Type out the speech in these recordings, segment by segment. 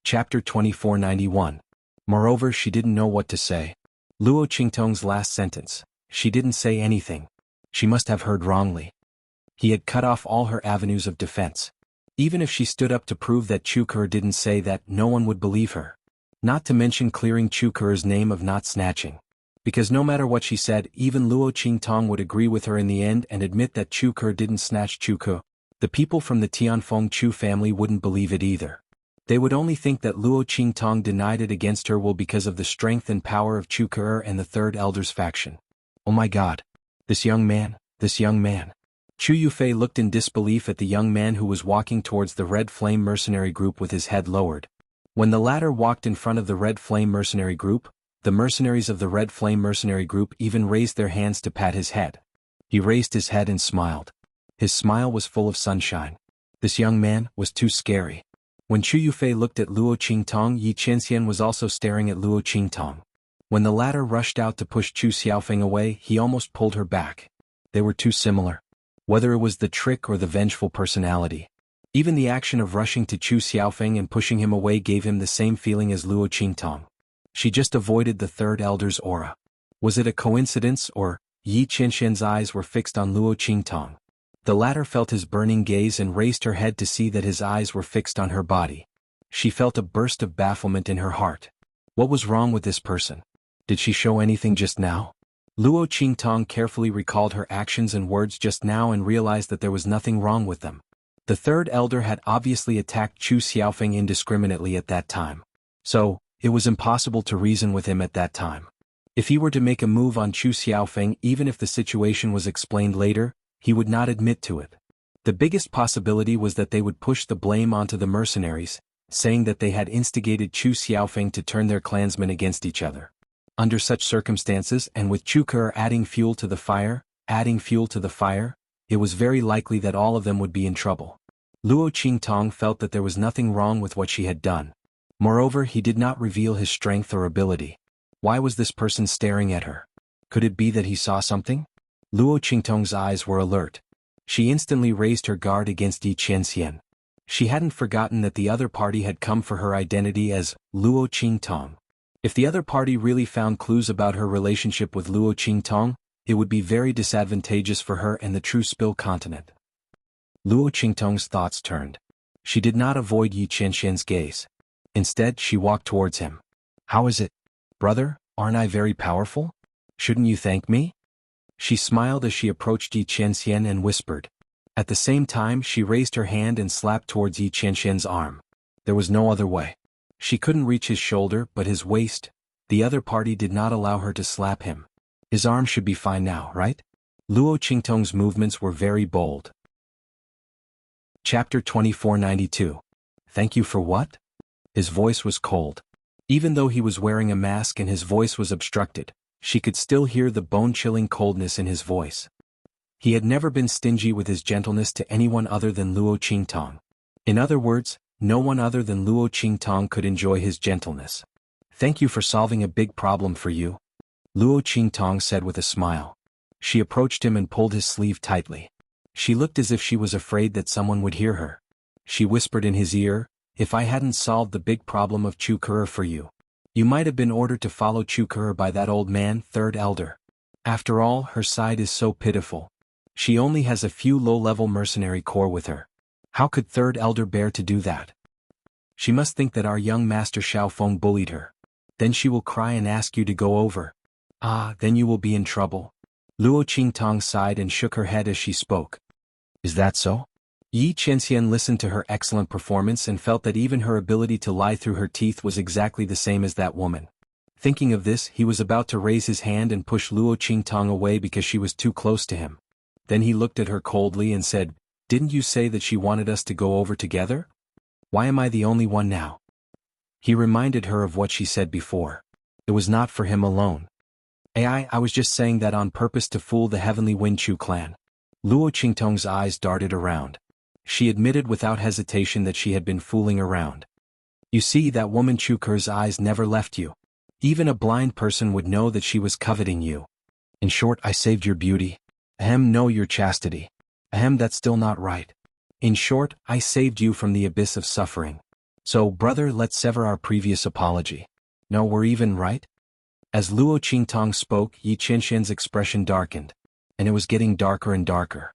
Chapter 2491. Moreover, she didn't know what to say. Luo Qingtong's last sentence. She didn't say anything. She must have heard wrongly. He had cut off all her avenues of defense. Even if she stood up to prove that Chu Ke didn't say that, no one would believe her. Not to mention clearing Chu Ke's name of not snatching. Because no matter what she said, even Luo Qingtong would agree with her in the end and admit that Chu Ke didn't snatch Chu Ke. The people from the Tianfeng Chu family wouldn't believe it either. They would only think that Luo Qingtong denied it against her will because of the strength and power of Chu Ke and the Third Elder's faction. Oh my God. This young man. Chu Yufei looked in disbelief at the young man who was walking towards the Red Flame mercenary group with his head lowered. When the latter walked in front of the Red Flame mercenary group, the mercenaries of the Red Flame mercenary group even raised their hands to pat his head. He raised his head and smiled. His smile was full of sunshine. This young man was too scary. When Chu Yufei looked at Luo Qingtong, Yi Qianxian was also staring at Luo Qingtong. When the latter rushed out to push Chu Xiaofeng away, he almost pulled her back. They were too similar. Whether it was the trick or the vengeful personality. Even the action of rushing to Chu Xiaofeng and pushing him away gave him the same feeling as Luo Qingtong. She just avoided the Third Elder's aura. Was it a coincidence or? Yi Qianxian's eyes were fixed on Luo Qingtong. The latter felt his burning gaze and raised her head to see that his eyes were fixed on her body. She felt a burst of bafflement in her heart. What was wrong with this person? Did she show anything just now? Luo Qingtong carefully recalled her actions and words just now and realized that there was nothing wrong with them. The Third Elder had obviously attacked Chu Xiaofeng indiscriminately at that time. So, it was impossible to reason with him at that time. If he were to make a move on Chu Xiaofeng, even if the situation was explained later, he would not admit to it. The biggest possibility was that they would push the blame onto the mercenaries, saying that they had instigated Chu Xiaofeng to turn their clansmen against each other. Under such circumstances, and with Chu Ke adding fuel to the fire, it was very likely that all of them would be in trouble. Luo Qingtong felt that there was nothing wrong with what she had done. Moreover, he did not reveal his strength or ability. Why was this person staring at her? Could it be that he saw something? Luo Qingtong's eyes were alert. She instantly raised her guard against Yi Qianxian. She hadn't forgotten that the other party had come for her identity as Luo Qingtong. If the other party really found clues about her relationship with Luo Qingtong, it would be very disadvantageous for her and the True Spill continent. Luo Qingtong's thoughts turned. She did not avoid Yi Qianxian's gaze. Instead, she walked towards him. How is it? Brother, aren't I very powerful? Shouldn't you thank me? She smiled as she approached Yi Qianxian and whispered. At the same time, she raised her hand and slapped towards Yi Qianxian's arm. There was no other way. She couldn't reach his shoulder, but his waist. The other party did not allow her to slap him. His arm should be fine now, right? Luo Qingtong's movements were very bold. Chapter 2492. Thank you for what? His voice was cold. Even though he was wearing a mask and his voice was obstructed, she could still hear the bone-chilling coldness in his voice. He had never been stingy with his gentleness to anyone other than Luo Qingtong. In other words, no one other than Luo Qingtong could enjoy his gentleness. Thank you for solving a big problem for you, Luo Qingtong said with a smile. She approached him and pulled his sleeve tightly. She looked as if she was afraid that someone would hear her. She whispered in his ear, if I hadn't solved the big problem of Chu Ke for you, you might have been ordered to follow Chu Ke by that old man, Third Elder. After all, her side is so pitiful. She only has a few low-level mercenary corps with her. How could Third Elder bear to do that? She must think that our young master Xiaofeng bullied her. Then she will cry and ask you to go over. Then you will be in trouble. Luo Qingtong sighed and shook her head as she spoke. Is that so? Yi Qianxian listened to her excellent performance and felt that even her ability to lie through her teeth was exactly the same as that woman. Thinking of this, he was about to raise his hand and push Luo Qingtong away because she was too close to him. Then he looked at her coldly and said, didn't you say that she wanted us to go over together? Why am I the only one now? He reminded her of what she said before. It was not for him alone. I was just saying that on purpose to fool the Heavenly Wind Chu clan. Luo Qingtong's eyes darted around. She admitted without hesitation that she had been fooling around. You see, that woman Chu Ke's eyes never left you. Even a blind person would know that she was coveting you. In short, I saved your beauty. No, your chastity. That's still not right. In short, I saved you from the abyss of suffering. So, brother, let's sever our previous apology. No, we're even, right? As Luo Qingtong spoke, Yi Qianxian's expression darkened, and it was getting darker and darker.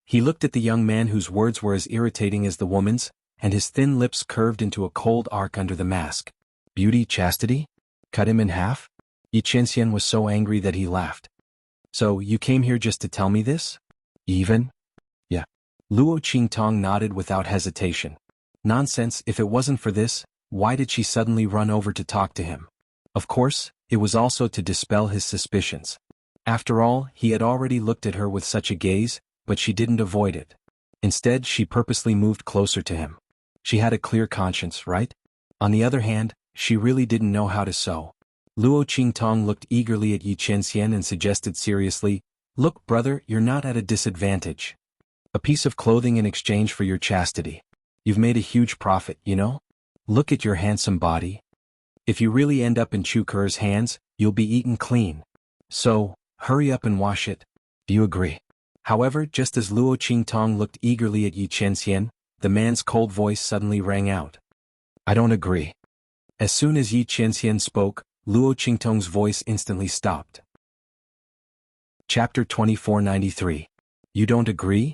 He looked at the young man whose words were as irritating as the woman's, and his thin lips curved into a cold arc under the mask. Beauty, chastity? Cut him in half? Yi Qianxian was so angry that he laughed. So, you came here just to tell me this? Even? Yeah. Luo Qingtong nodded without hesitation. Nonsense, if it wasn't for this, why did she suddenly run over to talk to him? Of course, it was also to dispel his suspicions. After all, he had already looked at her with such a gaze, but she didn't avoid it. Instead, she purposely moved closer to him. She had a clear conscience, right? On the other hand, she really didn't know how to sew. Luo Qingtong looked eagerly at Yi Qianxian and suggested seriously, "Look, brother, you're not at a disadvantage. A piece of clothing in exchange for your chastity. You've made a huge profit, you know? Look at your handsome body. If you really end up in Chu Ker's hands, you'll be eaten clean. So, hurry up and wash it. Do you agree?" However, just as Luo Qingtong looked eagerly at Yi Qianxian, the man's cold voice suddenly rang out. "I don't agree." As soon as Yi Qianxian spoke, Luo Qingtong's voice instantly stopped. Chapter 2493. You don't agree?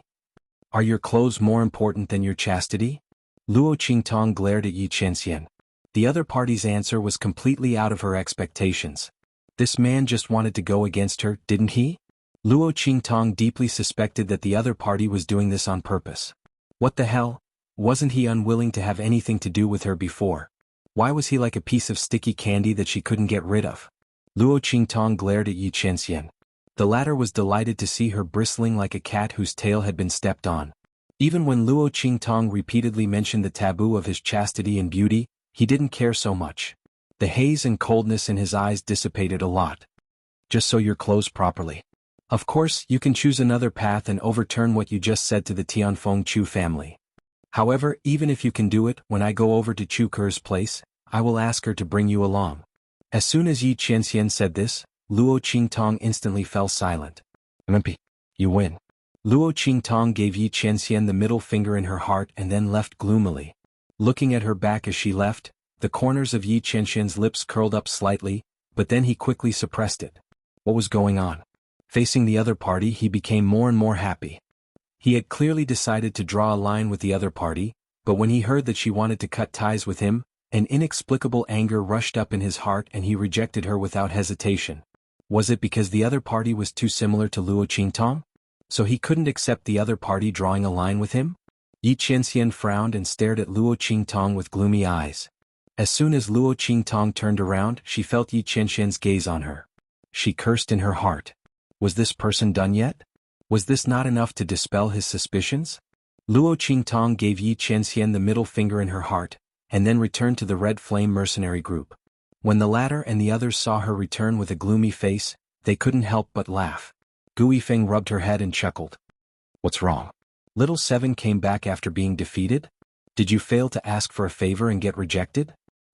Are your clothes more important than your chastity? Luo Qingtong glared at Yi Qianxian. The other party's answer was completely out of her expectations. This man just wanted to go against her, didn't he? Luo Qingtong deeply suspected that the other party was doing this on purpose. What the hell? Wasn't he unwilling to have anything to do with her before? Why was he like a piece of sticky candy that she couldn't get rid of? Luo Qingtong glared at Yi Qianxian. The latter was delighted to see her bristling like a cat whose tail had been stepped on. Even when Luo Qingtong repeatedly mentioned the taboo of his chastity and beauty, he didn't care so much. The haze and coldness in his eyes dissipated a lot. Just sew your clothes properly. Of course, you can choose another path and overturn what you just said to the Tianfeng Chu family. However, even if you can do it, when I go over to Chu Ker's place, I will ask her to bring you along. As soon as Yi Qianxian said this, Luo Qingtong instantly fell silent. "Mimpi, you win." Luo Qingtong gave Yi Qianxian the middle finger in her heart and then left gloomily. Looking at her back as she left, the corners of Yi Qianxian's lips curled up slightly, but then he quickly suppressed it. What was going on? Facing the other party, he became more and more happy. He had clearly decided to draw a line with the other party, but when he heard that she wanted to cut ties with him, an inexplicable anger rushed up in his heart and he rejected her without hesitation. Was it because the other party was too similar to Luo Qingtong? So he couldn't accept the other party drawing a line with him? Yi Qianxian frowned and stared at Luo Qingtong with gloomy eyes. As soon as Luo Qingtong turned around, she felt Yi Qianxian's gaze on her. She cursed in her heart. Was this person done yet? Was this not enough to dispel his suspicions? Luo Qingtong gave Yi Qianxian the middle finger in her heart, and then returned to the Red Flame mercenary group. When the latter and the others saw her return with a gloomy face, they couldn't help but laugh. Gui Feng rubbed her head and chuckled. "What's wrong? Little Seven came back after being defeated? Did you fail to ask for a favor and get rejected?"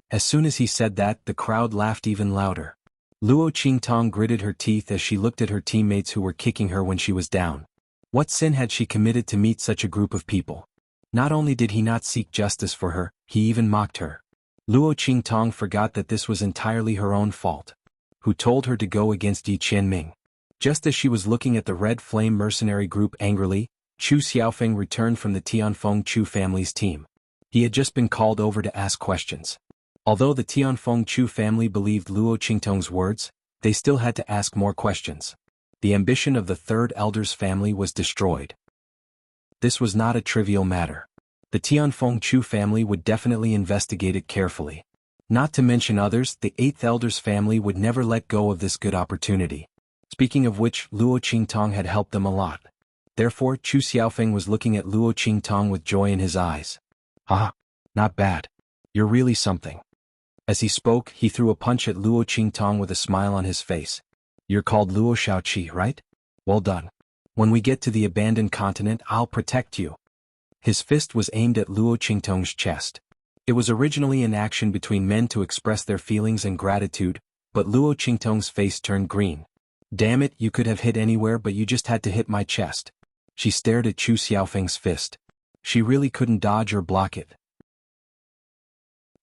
As soon as he said that, the crowd laughed even louder. Luo Qingtong gritted her teeth as she looked at her teammates who were kicking her when she was down. What sin had she committed to meet such a group of people? Not only did he not seek justice for her, he even mocked her. Luo Qingtong forgot that this was entirely her own fault. Who told her to go against Yi Qianming? Just as she was looking at the Red Flame mercenary group angrily, Chu Xiaofeng returned from the Tianfeng Chu family's team. He had just been called over to ask questions. Although the Tianfeng Chu family believed Luo Qingtong's words, they still had to ask more questions. The ambition of the third elder's family was destroyed. This was not a trivial matter. The Tianfeng Chu family would definitely investigate it carefully. Not to mention others, the eighth elder's family would never let go of this good opportunity. Speaking of which, Luo Qingtong had helped them a lot. Therefore, Chu Xiaofeng was looking at Luo Qingtong with joy in his eyes. "Ah, not bad. You're really something." As he spoke, he threw a punch at Luo Qingtong with a smile on his face. "You're called Luo Shaoqi, right? Well done. When we get to the abandoned continent, I'll protect you." His fist was aimed at Luo Qingtong's chest. It was originally an action between men to express their feelings and gratitude, but Luo Qingtong's face turned green. "Damn it, you could have hit anywhere but you just had to hit my chest." She stared at Chu Xiaofeng's fist. She really couldn't dodge or block it.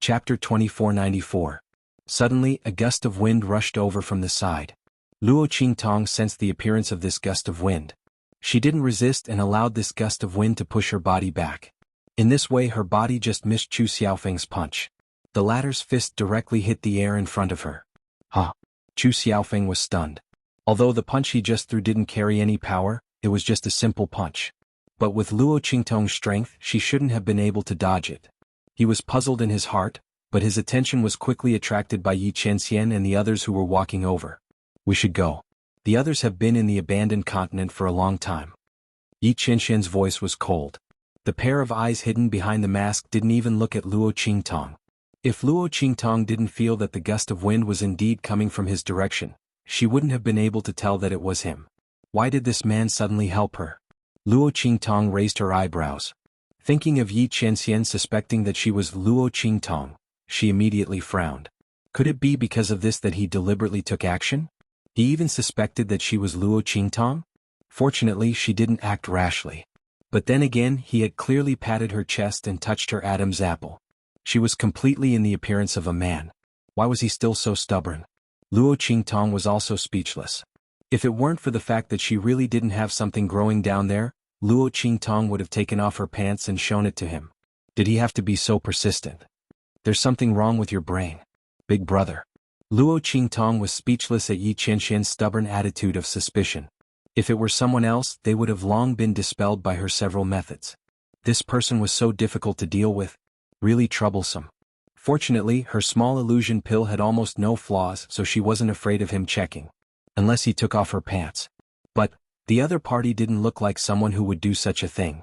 Chapter 2494. Suddenly, a gust of wind rushed over from the side. Luo Qingtong sensed the appearance of this gust of wind. She didn't resist and allowed this gust of wind to push her body back. In this way her body just missed Chu Xiaofeng's punch. The latter's fist directly hit the air in front of her. Huh! Chu Xiaofeng was stunned. Although the punch he just threw didn't carry any power, it was just a simple punch. But with Luo Qingtong's strength she shouldn't have been able to dodge it. He was puzzled in his heart, but his attention was quickly attracted by Yi Qianxian and the others who were walking over. We should go. The others have been in the abandoned continent for a long time. Yi Qianxian's voice was cold. The pair of eyes hidden behind the mask didn't even look at Luo Qingtong. If Luo Qingtong didn't feel that the gust of wind was indeed coming from his direction, she wouldn't have been able to tell that it was him. Why did this man suddenly help her? Luo Qingtong raised her eyebrows. Thinking of Yi Qianxian suspecting that she was Luo Qingtong, she immediately frowned. Could it be because of this that he deliberately took action? He even suspected that she was Luo Qingtong? Fortunately she didn't act rashly. But then again he had clearly patted her chest and touched her Adam's apple. She was completely in the appearance of a man. Why was he still so stubborn? Luo Qingtong was also speechless. If it weren't for the fact that she really didn't have something growing down there, Luo Qingtong would have taken off her pants and shown it to him. Did he have to be so persistent? There's something wrong with your brain, big brother. Luo Qingtong was speechless at Yi Qianxian's stubborn attitude of suspicion. If it were someone else, they would have long been dispelled by her several methods. This person was so difficult to deal with, really troublesome. Fortunately, her small illusion pill had almost no flaws, so she wasn't afraid of him checking. Unless he took off her pants. But the other party didn't look like someone who would do such a thing.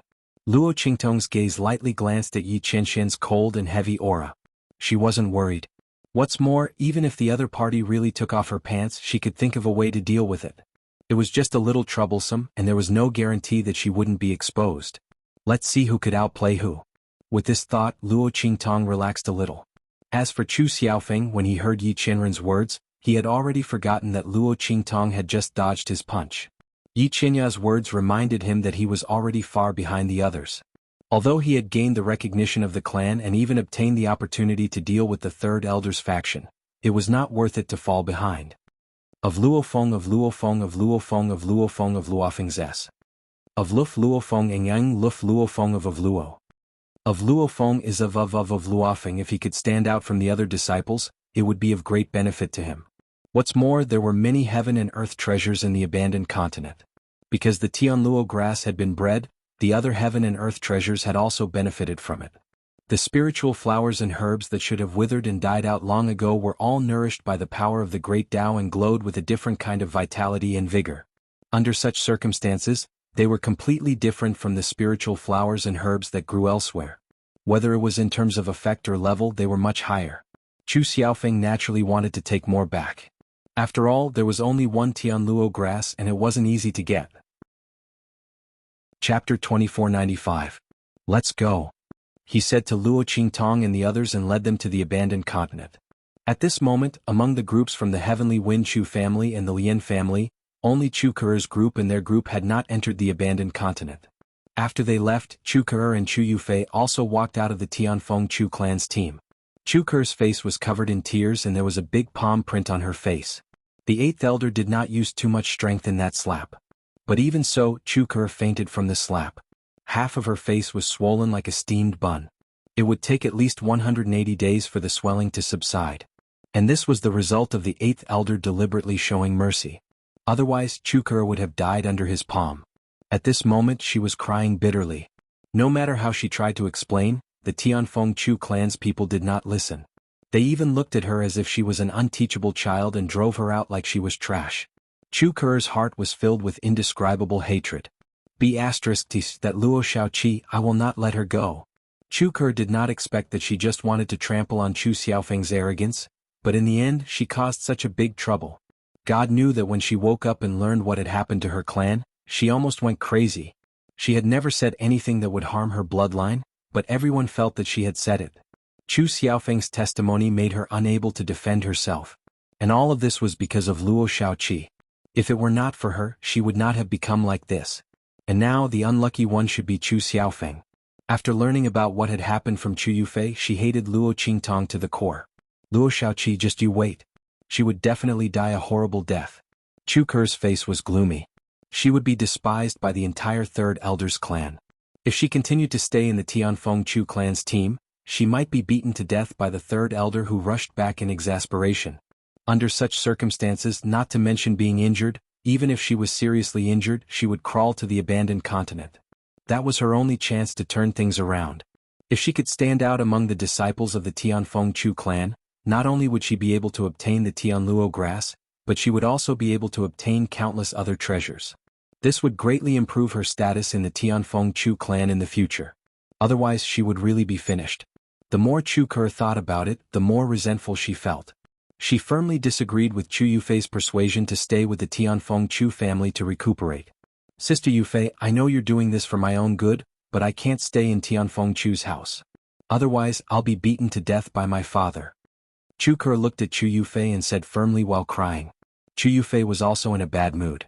Luo Qingtong's gaze lightly glanced at Yi Qianxian's cold and heavy aura. She wasn't worried. What's more, even if the other party really took off her pants, she could think of a way to deal with it. It was just a little troublesome, and there was no guarantee that she wouldn't be exposed. Let's see who could outplay who. With this thought, Luo Qingtong relaxed a little. As for Chu Xiaofeng, when he heard Yi Qianren's words, he had already forgotten that Luo Qingtong had just dodged his punch. Yi Qianya's words reminded him that he was already far behind the others. Although he had gained the recognition of the clan and even obtained the opportunity to deal with the third elder's faction, it was not worth it to fall behind. Of Luofeng of Luofeng of Luofeng of Luofeng of Luofeng's S. Of Luf Luofeng and Yang Luf Luofeng of Luo. Of Luofeng is of Luofeng. If he could stand out from the other disciples, it would be of great benefit to him. What's more, there were many heaven and earth treasures in the abandoned continent. Because the Tianluo grass had been bred, the other heaven and earth treasures had also benefited from it. The spiritual flowers and herbs that should have withered and died out long ago were all nourished by the power of the great Tao and glowed with a different kind of vitality and vigor. Under such circumstances, they were completely different from the spiritual flowers and herbs that grew elsewhere. Whether it was in terms of effect or level, they were much higher. Chu Xiaofeng naturally wanted to take more back. After all, there was only one Tianluo grass and it wasn't easy to get. Chapter 2495. Let's go. He said to Luo Qingtong and the others and led them to the abandoned continent. At this moment, among the groups from the Heavenly Wind Chu family and the Lian family, only Chu Ke'er's group and their group had not entered the abandoned continent. After they left, Chu Ke'er and Chu Yufei also walked out of the Tianfeng Chu clan's team. Chu Ke'er's face was covered in tears and there was a big palm print on her face. The eighth elder did not use too much strength in that slap. But even so, Chu Ke'er fainted from the slap. Half of her face was swollen like a steamed bun. It would take at least 180 days for the swelling to subside. And this was the result of the eighth elder deliberately showing mercy. Otherwise, Chu Ke'er would have died under his palm. At this moment she was crying bitterly. No matter how she tried to explain, the Tianfeng Chu clan's people did not listen. They even looked at her as if she was an unteachable child and drove her out like she was trash. Chu Ke'er's heart was filled with indescribable hatred. That Luo Shaoqi, I will not let her go. Chu Ke'er did not expect that she just wanted to trample on Chu Xiaofeng's arrogance, but in the end she caused such a big trouble. God knew that when she woke up and learned what had happened to her clan, she almost went crazy. She had never said anything that would harm her bloodline, but everyone felt that she had said it. Chu Xiaofeng's testimony made her unable to defend herself. And all of this was because of Luo Shaoqi. If it were not for her, she would not have become like this. And now the unlucky one should be Chu Xiaofeng. After learning about what had happened from Chu Yufei, she hated Luo Qingtong to the core. Luo Shaoqi, just you wait. She would definitely die a horrible death. Chu Ke's face was gloomy. She would be despised by the entire Third Elder's clan. If she continued to stay in the Tianfeng Chu clan's team, she might be beaten to death by the Third Elder, who rushed back in exasperation. Under such circumstances, not to mention being injured, even if she was seriously injured, she would crawl to the abandoned continent. That was her only chance to turn things around. If she could stand out among the disciples of the Tianfeng Chu clan, not only would she be able to obtain the Tianluo grass, but she would also be able to obtain countless other treasures. This would greatly improve her status in the Tianfeng Chu clan in the future. Otherwise, she would really be finished. The more Chu Ke thought about it, the more resentful she felt. She firmly disagreed with Chu Yufei's persuasion to stay with the Tianfeng Chu family to recuperate. Sister Yufei, I know you're doing this for my own good, but I can't stay in Tianfeng Chu's house. Otherwise, I'll be beaten to death by my father. Chu Ke looked at Chu Yufei and said firmly while crying. Chu Yufei was also in a bad mood.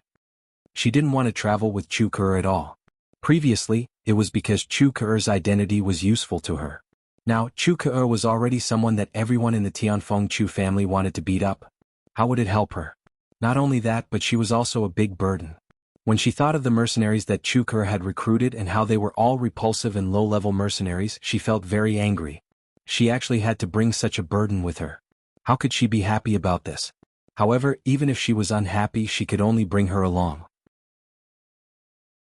She didn't want to travel with Chu Ke at all. Previously, it was because Chu Ke's identity was useful to her. Now, Chu Ke was already someone that everyone in the Tianfeng Chu family wanted to beat up. How would it help her? Not only that, but she was also a big burden. When she thought of the mercenaries that Chu Ke had recruited and how they were all repulsive and low-level mercenaries, she felt very angry. She actually had to bring such a burden with her. How could she be happy about this? However, even if she was unhappy, she could only bring her along.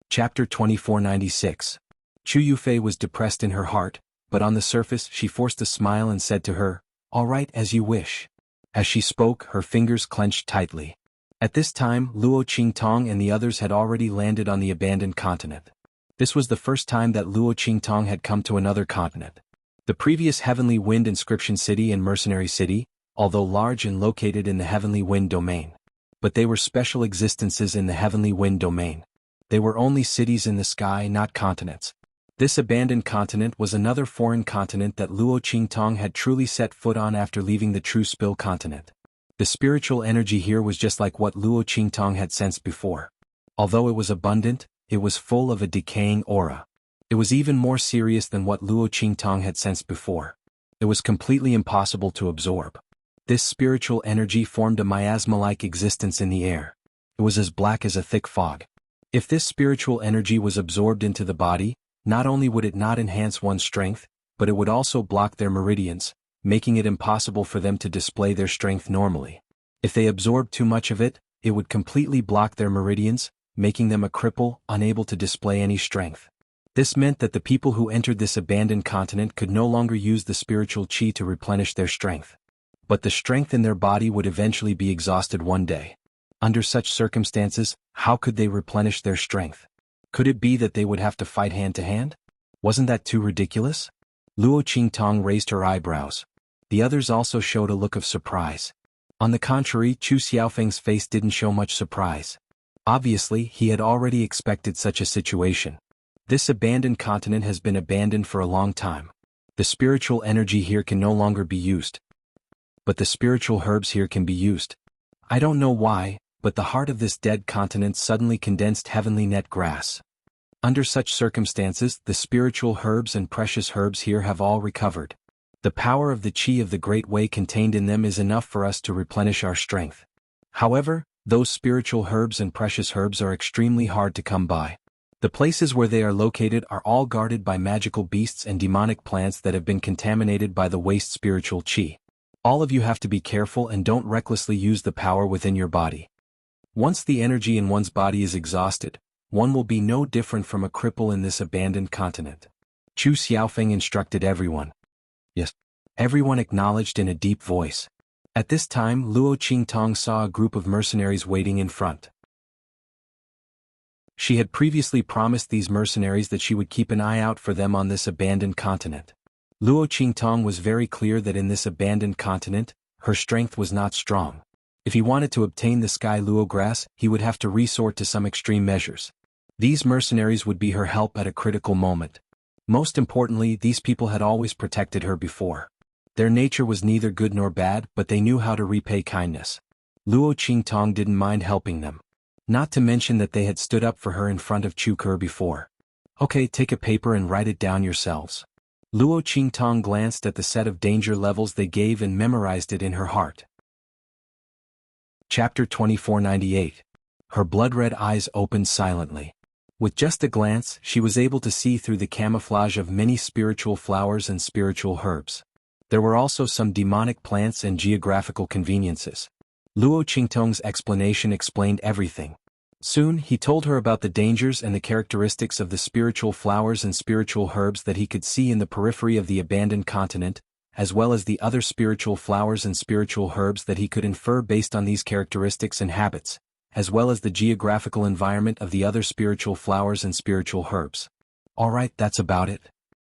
Chapter 2496. Chu Yufei was depressed in her heart, but on the surface she forced a smile and said to her, "All right, as you wish." As she spoke, her fingers clenched tightly. At this time, Luo Qingtong and the others had already landed on the abandoned continent. This was the first time that Luo Qingtong had come to another continent. The previous Heavenly Wind Inscription City and Mercenary City, although large and located in the Heavenly Wind domain. But they were special existences in the Heavenly Wind domain. They were only cities in the sky, not continents. This abandoned continent was another foreign continent that Luo Qingtong had truly set foot on after leaving the True Spill continent. The spiritual energy here was just like what Luo Qingtong had sensed before. Although it was abundant, it was full of a decaying aura. It was even more serious than what Luo Qingtong had sensed before. It was completely impossible to absorb. This spiritual energy formed a miasma-like existence in the air. It was as black as a thick fog. If this spiritual energy was absorbed into the body, not only would it not enhance one's strength, but it would also block their meridians, making it impossible for them to display their strength normally. If they absorbed too much of it, it would completely block their meridians, making them a cripple, unable to display any strength. This meant that the people who entered this abandoned continent could no longer use the spiritual qi to replenish their strength. But the strength in their body would eventually be exhausted one day. Under such circumstances, how could they replenish their strength? Could it be that they would have to fight hand to hand? Wasn't that too ridiculous? Luo Qingtong raised her eyebrows. The others also showed a look of surprise. On the contrary, Chu Xiaofeng's face didn't show much surprise. Obviously, he had already expected such a situation. This abandoned continent has been abandoned for a long time. The spiritual energy here can no longer be used. But the spiritual herbs here can be used. I don't know why, but the heart of this dead continent suddenly condensed heavenly net grass. Under such circumstances, the spiritual herbs and precious herbs here have all recovered. The power of the qi of the Great Way contained in them is enough for us to replenish our strength. However, those spiritual herbs and precious herbs are extremely hard to come by. The places where they are located are all guarded by magical beasts and demonic plants that have been contaminated by the waste spiritual qi. All of you have to be careful and don't recklessly use the power within your body. Once the energy in one's body is exhausted, one will be no different from a cripple in this abandoned continent. Chu Xiaofeng instructed everyone. Yes. Everyone acknowledged in a deep voice. At this time, Luo Qingtong saw a group of mercenaries waiting in front. She had previously promised these mercenaries that she would keep an eye out for them on this abandoned continent. Luo Qingtong was very clear that in this abandoned continent, her strength was not strong. If he wanted to obtain the Sky Luo grass, he would have to resort to some extreme measures. These mercenaries would be her help at a critical moment. Most importantly, these people had always protected her before. Their nature was neither good nor bad, but they knew how to repay kindness. Luo Qingtong didn't mind helping them. Not to mention that they had stood up for her in front of Chu Ke before. Okay, take a paper and write it down yourselves. Luo Qingtong glanced at the set of danger levels they gave and memorized it in her heart. Chapter 2498. Her blood-red eyes opened silently. With just a glance, she was able to see through the camouflage of many spiritual flowers and spiritual herbs. There were also some demonic plants and geographical conveniences. Luo Qingtong's explanation explained everything. Soon, he told her about the dangers and the characteristics of the spiritual flowers and spiritual herbs that he could see in the periphery of the abandoned continent, as well as the other spiritual flowers and spiritual herbs that he could infer based on these characteristics and habits, as well as the geographical environment of the other spiritual flowers and spiritual herbs. Alright, that's about it.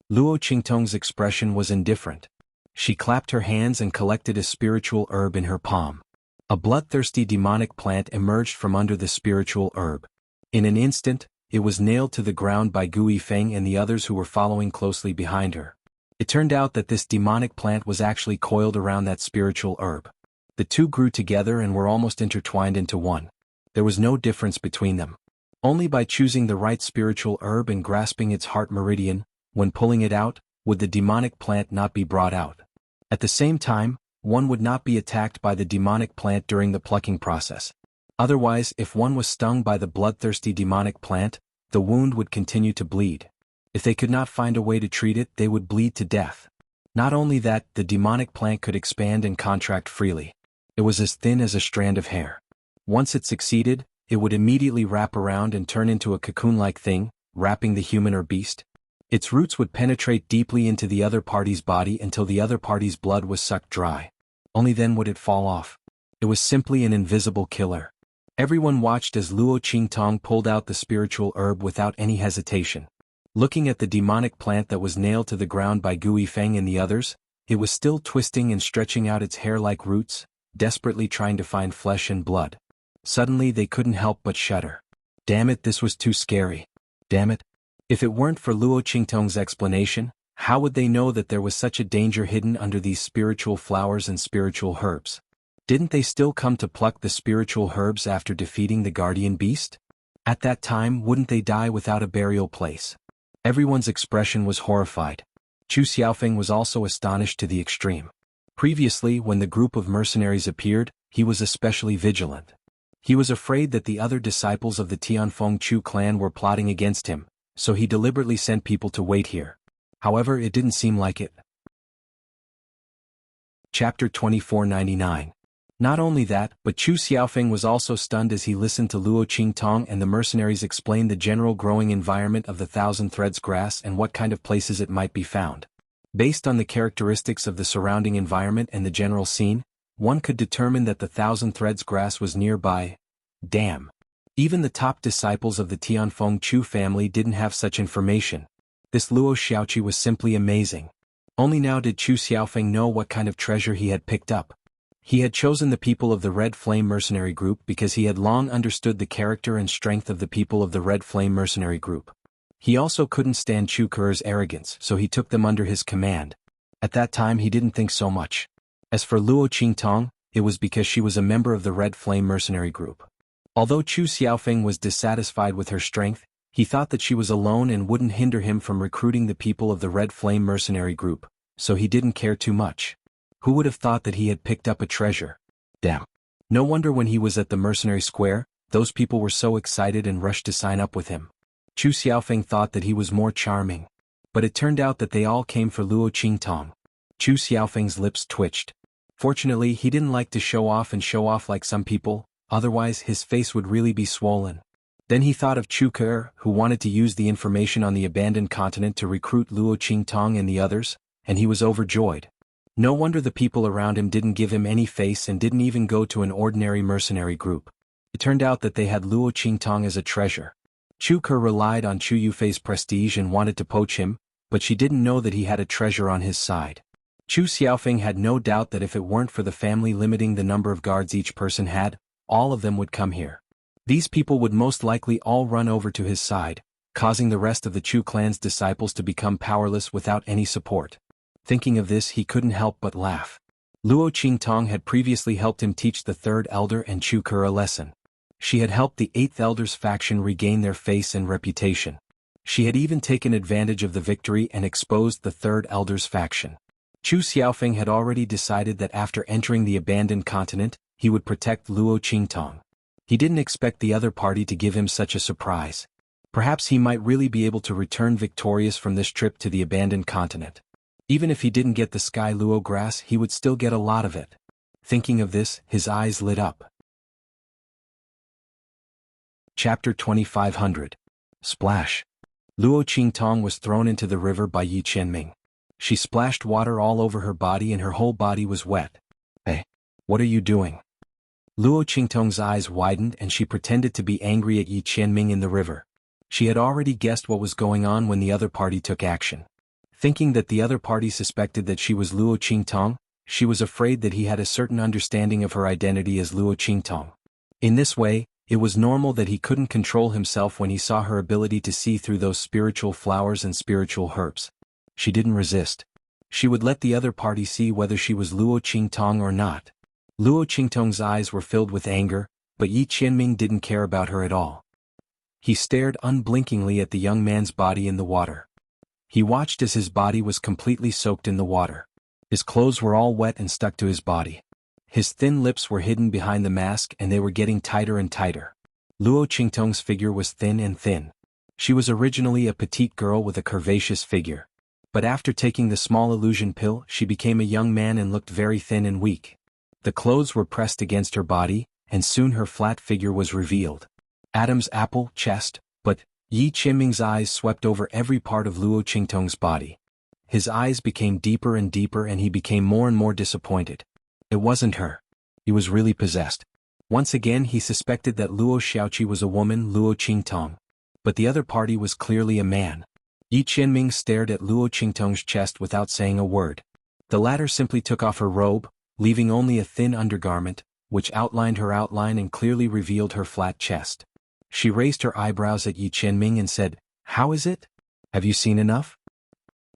Luo Qingtong's expression was indifferent. She clapped her hands and collected a spiritual herb in her palm. A bloodthirsty demonic plant emerged from under the spiritual herb. In an instant, it was nailed to the ground by Gui Feng and the others who were following closely behind her. It turned out that this demonic plant was actually coiled around that spiritual herb. The two grew together and were almost intertwined into one. There was no difference between them. Only by choosing the right spiritual herb and grasping its heart meridian, when pulling it out, would the demonic plant not be brought out. At the same time, one would not be attacked by the demonic plant during the plucking process. Otherwise, if one was stung by the bloodthirsty demonic plant, the wound would continue to bleed. If they could not find a way to treat it, they would bleed to death. Not only that, the demonic plant could expand and contract freely. It was as thin as a strand of hair. Once it succeeded, it would immediately wrap around and turn into a cocoon-like thing, wrapping the human or beast. Its roots would penetrate deeply into the other party's body until the other party's blood was sucked dry. Only then would it fall off. It was simply an invisible killer. Everyone watched as Luo Qingtong pulled out the spiritual herb without any hesitation. Looking at the demonic plant that was nailed to the ground by Gui Feng and the others, it was still twisting and stretching out its hair-like roots, desperately trying to find flesh and blood. Suddenly they couldn't help but shudder. Damn it, this was too scary. Damn it. If it weren't for Luo Qingtong's explanation, how would they know that there was such a danger hidden under these spiritual flowers and spiritual herbs? Didn't they still come to pluck the spiritual herbs after defeating the guardian beast? At that time, wouldn't they die without a burial place? Everyone's expression was horrified. Chu Xiaofeng was also astonished to the extreme. Previously, when the group of mercenaries appeared, he was especially vigilant. He was afraid that the other disciples of the Tianfeng Chu clan were plotting against him, so he deliberately sent people to wait here. However, it didn't seem like it. Chapter 2499. Not only that, but Chu Xiaofeng was also stunned as he listened to Luo Qingtong and the mercenaries explain the general growing environment of the Thousand Threads grass and what kind of places it might be found. Based on the characteristics of the surrounding environment and the general scene, one could determine that the Thousand Threads grass was nearby. Damn. Even the top disciples of the Tianfeng Chu family didn't have such information. This Luo Xiaoqi was simply amazing. Only now did Chu Xiaofeng know what kind of treasure he had picked up. He had chosen the people of the Red Flame Mercenary Group because he had long understood the character and strength of the people of the Red Flame Mercenary Group. He also couldn't stand Chu Ker's arrogance, so he took them under his command. At that time he didn't think so much. As for Luo Qingtong, it was because she was a member of the Red Flame Mercenary Group. Although Chu Xiaofeng was dissatisfied with her strength, he thought that she was alone and wouldn't hinder him from recruiting the people of the Red Flame Mercenary Group, so he didn't care too much. Who would have thought that he had picked up a treasure? Damn. No wonder when he was at the Mercenary Square, those people were so excited and rushed to sign up with him. Chu Xiaofeng thought that he was more charming. But it turned out that they all came for Luo Qingtong. Chu Xiaofeng's lips twitched. Fortunately, he didn't like to show off like some people, otherwise his face would really be swollen. Then he thought of Chu Ke, who wanted to use the information on the abandoned continent to recruit Luo Qingtong and the others, and he was overjoyed. No wonder the people around him didn't give him any face and didn't even go to an ordinary mercenary group. It turned out that they had Luo Qingtong as a treasure. Chu Ke relied on Chu Yufei's prestige and wanted to poach him, but she didn't know that he had a treasure on his side. Chu Xiaofeng had no doubt that if it weren't for the family limiting the number of guards each person had, all of them would come here. These people would most likely all run over to his side, causing the rest of the Chu clan's disciples to become powerless without any support. Thinking of this, he couldn't help but laugh. Luo Qingtong had previously helped him teach the third elder and Chu Ke a lesson. She had helped the eighth elder's faction regain their face and reputation. She had even taken advantage of the victory and exposed the Third Elder's faction. Chu Xiaofeng had already decided that after entering the abandoned continent, he would protect Luo Qingtong. He didn't expect the other party to give him such a surprise. Perhaps he might really be able to return victorious from this trip to the abandoned continent. Even if he didn't get the Sky Luo grass, he would still get a lot of it. Thinking of this, his eyes lit up. Chapter 2500. Splash. Luo Qingtong was thrown into the river by Yi Qianming. She splashed water all over her body and her whole body was wet. Hey, what are you doing? Luo Qingtong's eyes widened and she pretended to be angry at Yi Qianming in the river. She had already guessed what was going on when the other party took action. Thinking that the other party suspected that she was Luo Qingtong, she was afraid that he had a certain understanding of her identity as Luo Qingtong. In this way, it was normal that he couldn't control himself when he saw her ability to see through those spiritual flowers and spiritual herbs. She didn't resist. She would let the other party see whether she was Luo Qingtong or not. Luo Qingtong's eyes were filled with anger, but Yi Qianming didn't care about her at all. He stared unblinkingly at the young man's body in the water. He watched as his body was completely soaked in the water. His clothes were all wet and stuck to his body. His thin lips were hidden behind the mask and they were getting tighter and tighter. Luo Qingtong's figure was thin and thin. She was originally a petite girl with a curvaceous figure. But after taking the small illusion pill, she became a young man and looked very thin and weak. The clothes were pressed against her body, and soon her flat figure was revealed. Adam's apple chest, but Yi Qianming's eyes swept over every part of Luo Qingtong's body. His eyes became deeper and deeper and he became more and more disappointed. It wasn't her. He was really possessed. Once again he suspected that Luo Xiaoqi was a woman, Luo Qingtong. But the other party was clearly a man. Yi Qianming stared at Luo Qingtong's chest without saying a word. The latter simply took off her robe, leaving only a thin undergarment, which outlined her outline and clearly revealed her flat chest. She raised her eyebrows at Yi Qianming and said, "How is it? Have you seen enough?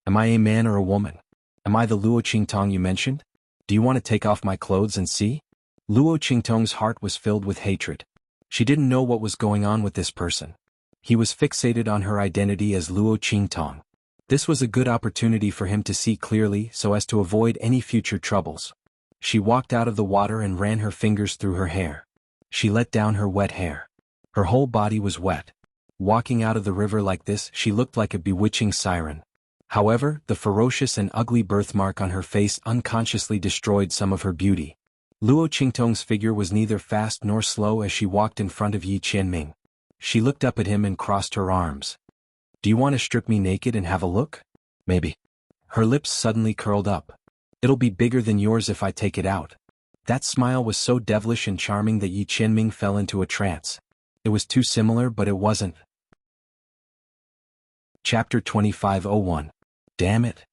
Am I a man or a woman? Am I the Luo Qingtong you mentioned? Do you want to take off my clothes and see?" Luo Qingtong's heart was filled with hatred. She didn't know what was going on with this person. He was fixated on her identity as Luo Qingtong. This was a good opportunity for him to see clearly so as to avoid any future troubles. She walked out of the water and ran her fingers through her hair. She let down her wet hair. Her whole body was wet. Walking out of the river like this, she looked like a bewitching siren. However, the ferocious and ugly birthmark on her face unconsciously destroyed some of her beauty. Luo Qingtong's figure was neither fast nor slow as she walked in front of Yi Qianming. She looked up at him and crossed her arms. "Do you want to strip me naked and have a look? Maybe." Her lips suddenly curled up. "It'll be bigger than yours if I take it out." That smile was so devilish and charming that Yi Qianming fell into a trance. It was too similar, but it wasn't. Chapter 2501. Damn it.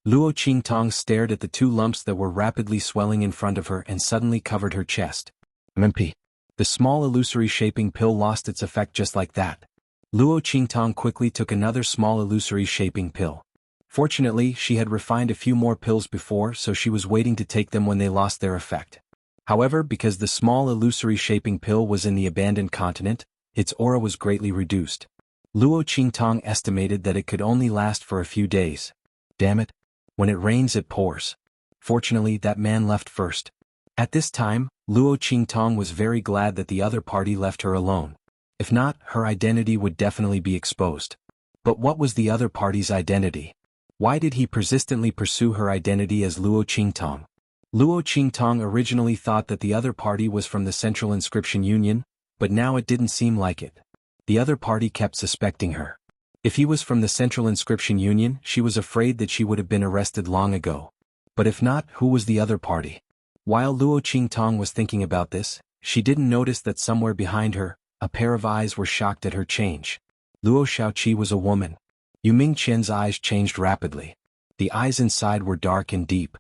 Luo Qingtong stared at the two lumps that were rapidly swelling in front of her and suddenly covered her chest. "MP." The small illusory shaping pill lost its effect just like that. Luo Qingtong quickly took another small illusory shaping pill. Fortunately, she had refined a few more pills before, so she was waiting to take them when they lost their effect. However, because the small illusory shaping pill was in the abandoned continent, its aura was greatly reduced. Luo Qingtong estimated that it could only last for a few days. Damn it. When it rains it pours. Fortunately, that man left first. At this time, Luo Qingtong was very glad that the other party left her alone. If not, her identity would definitely be exposed. But what was the other party's identity? Why did he persistently pursue her identity as Luo Qingtong? Luo Qingtong originally thought that the other party was from the Central Inscription Union, but now it didn't seem like it. The other party kept suspecting her. If he was from the Central Inscription Union, she was afraid that she would have been arrested long ago. But if not, who was the other party? While Luo Qingtong was thinking about this, she didn't notice that somewhere behind her, a pair of eyes were shocked at her change. Luo Xiaoqi was a woman. Yu Mingqian's eyes changed rapidly. The eyes inside were dark and deep.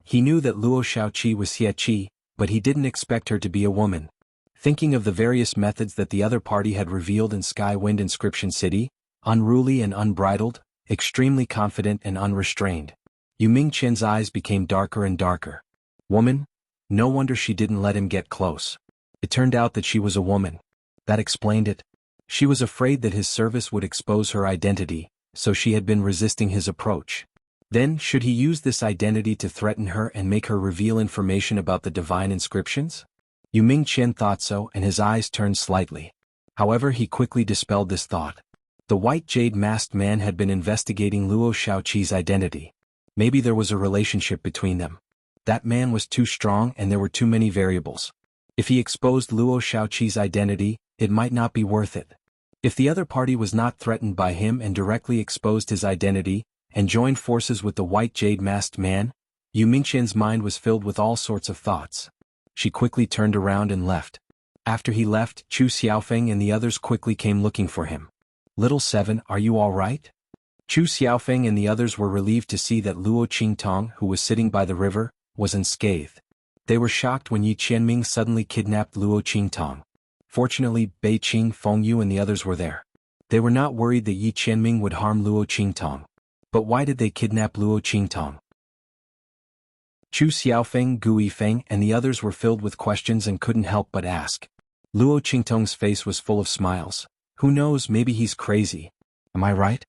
He knew that Luo Xiaoqi was Xie, but he didn't expect her to be a woman. Thinking of the various methods that the other party had revealed in Skywind Inscription City, unruly and unbridled, extremely confident and unrestrained, Yu Mingqian's eyes became darker and darker. Woman? No wonder she didn't let him get close. It turned out that she was a woman. That explained it. She was afraid that his service would expose her identity, so she had been resisting his approach. Then, should he use this identity to threaten her and make her reveal information about the divine inscriptions? Yu Mingqian thought so, and his eyes turned slightly. However, he quickly dispelled this thought. The white jade masked man had been investigating Luo Shaoqi's identity. Maybe there was a relationship between them. That man was too strong and there were too many variables. If he exposed Luo Shaoqi's identity, it might not be worth it. If the other party was not threatened by him and directly exposed his identity, and joined forces with the white jade masked man, Yu Mingqian's mind was filled with all sorts of thoughts. She quickly turned around and left. After he left, Chu Xiaofeng and the others quickly came looking for him. "Little Seven, are you all right?" Chu Xiaofeng and the others were relieved to see that Luo Qingtong, who was sitting by the river, was unscathed. They were shocked when Yi Qianming suddenly kidnapped Luo Qingtong. Fortunately, Bei Qing, Fengyu and the others were there. They were not worried that Yi Qianming would harm Luo Qingtong. But why did they kidnap Luo Qingtong? Chu Xiaofeng, Gu Yifeng and the others were filled with questions and couldn't help but ask. Luo Qingtong's face was full of smiles. Who knows, maybe he's crazy. Am I right?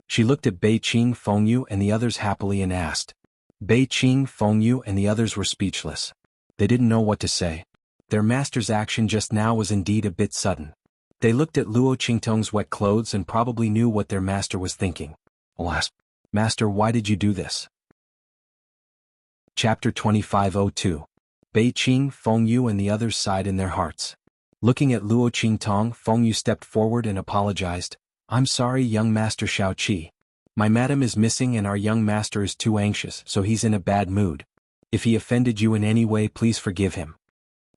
She looked at Bei Qing, Fengyu and the others happily and asked. Bei Qing, Fengyu and the others were speechless. They didn't know what to say. Their master's action just now was indeed a bit sudden. They looked at Luo Qingtong's wet clothes and probably knew what their master was thinking. Alas, Master, why did you do this? Chapter 2502. Bei Qing, Fengyu and the others sighed in their hearts. Looking at Luo Qingtong, Fengyu stepped forward and apologized. "I'm sorry, young Master Shaoqi. My madam is missing and our young master is too anxious, so he's in a bad mood. If he offended you in any way, please forgive him."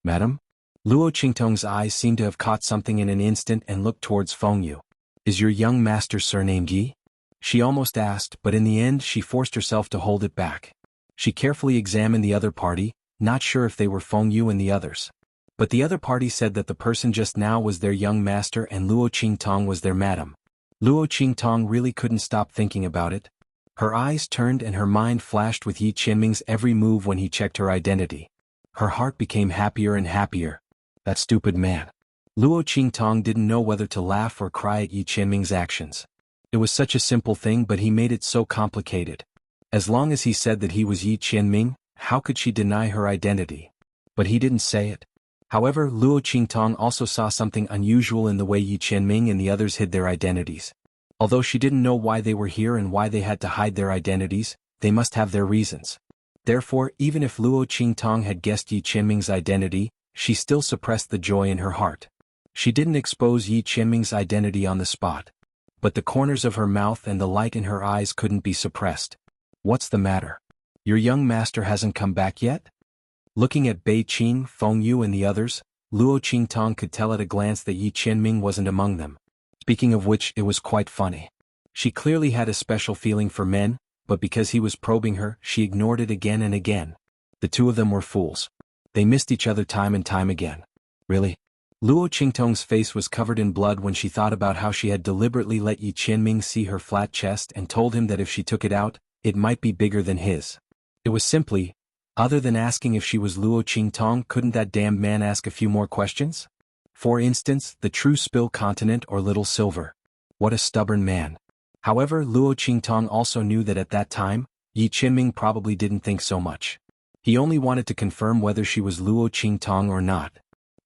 "Madam?" Luo Qingtong's eyes seemed to have caught something in an instant and looked towards Fengyu. "Is your young master surnamed Yi?" She almost asked, but in the end she forced herself to hold it back. She carefully examined the other party, not sure if they were Fengyu and the others. But the other party said that the person just now was their young master and Luo Qingtong was their madam. Luo Qingtong really couldn't stop thinking about it. Her eyes turned and her mind flashed with Yi Qianming's every move when he checked her identity. Her heart became happier and happier. That stupid man. Luo Qingtong didn't know whether to laugh or cry at Yi Qianming's actions. It was such a simple thing, but he made it so complicated. As long as he said that he was Yi Qianming, how could she deny her identity? But he didn't say it. However, Luo Qingtong also saw something unusual in the way Yi Qianming and the others hid their identities. Although she didn't know why they were here and why they had to hide their identities, they must have their reasons. Therefore, even if Luo Qingtong had guessed Yi Qianming's identity, she still suppressed the joy in her heart. She didn't expose Yi Qianming's identity on the spot. But the corners of her mouth and the light in her eyes couldn't be suppressed. "What's the matter? Your young master hasn't come back yet?" Looking at Bei Qing, Fengyu and the others, Luo Qingtong could tell at a glance that Yi Qianming wasn't among them. Speaking of which, it was quite funny. She clearly had a special feeling for men, but because he was probing her, she ignored it again and again. The two of them were fools. They missed each other time and time again. Really? Luo Qingtong's face was covered in blood when she thought about how she had deliberately let Yi Qianming see her flat chest and told him that if she took it out, it might be bigger than his. It was simply, other than asking if she was Luo Qingtong, couldn't that damned man ask a few more questions? For instance, the true Spill Continent or Little Silver. What a stubborn man. However, Luo Qingtong also knew that at that time, Yi Qianming probably didn't think so much. He only wanted to confirm whether she was Luo Qingtong or not.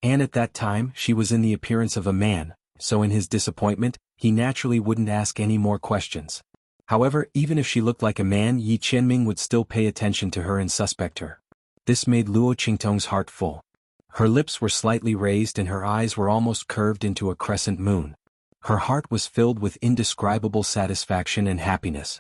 And at that time, she was in the appearance of a man, so in his disappointment, he naturally wouldn't ask any more questions. However, even if she looked like a man, Yi Qianming would still pay attention to her and suspect her. This made Luo Qingtong's heart full. Her lips were slightly raised and her eyes were almost curved into a crescent moon. Her heart was filled with indescribable satisfaction and happiness.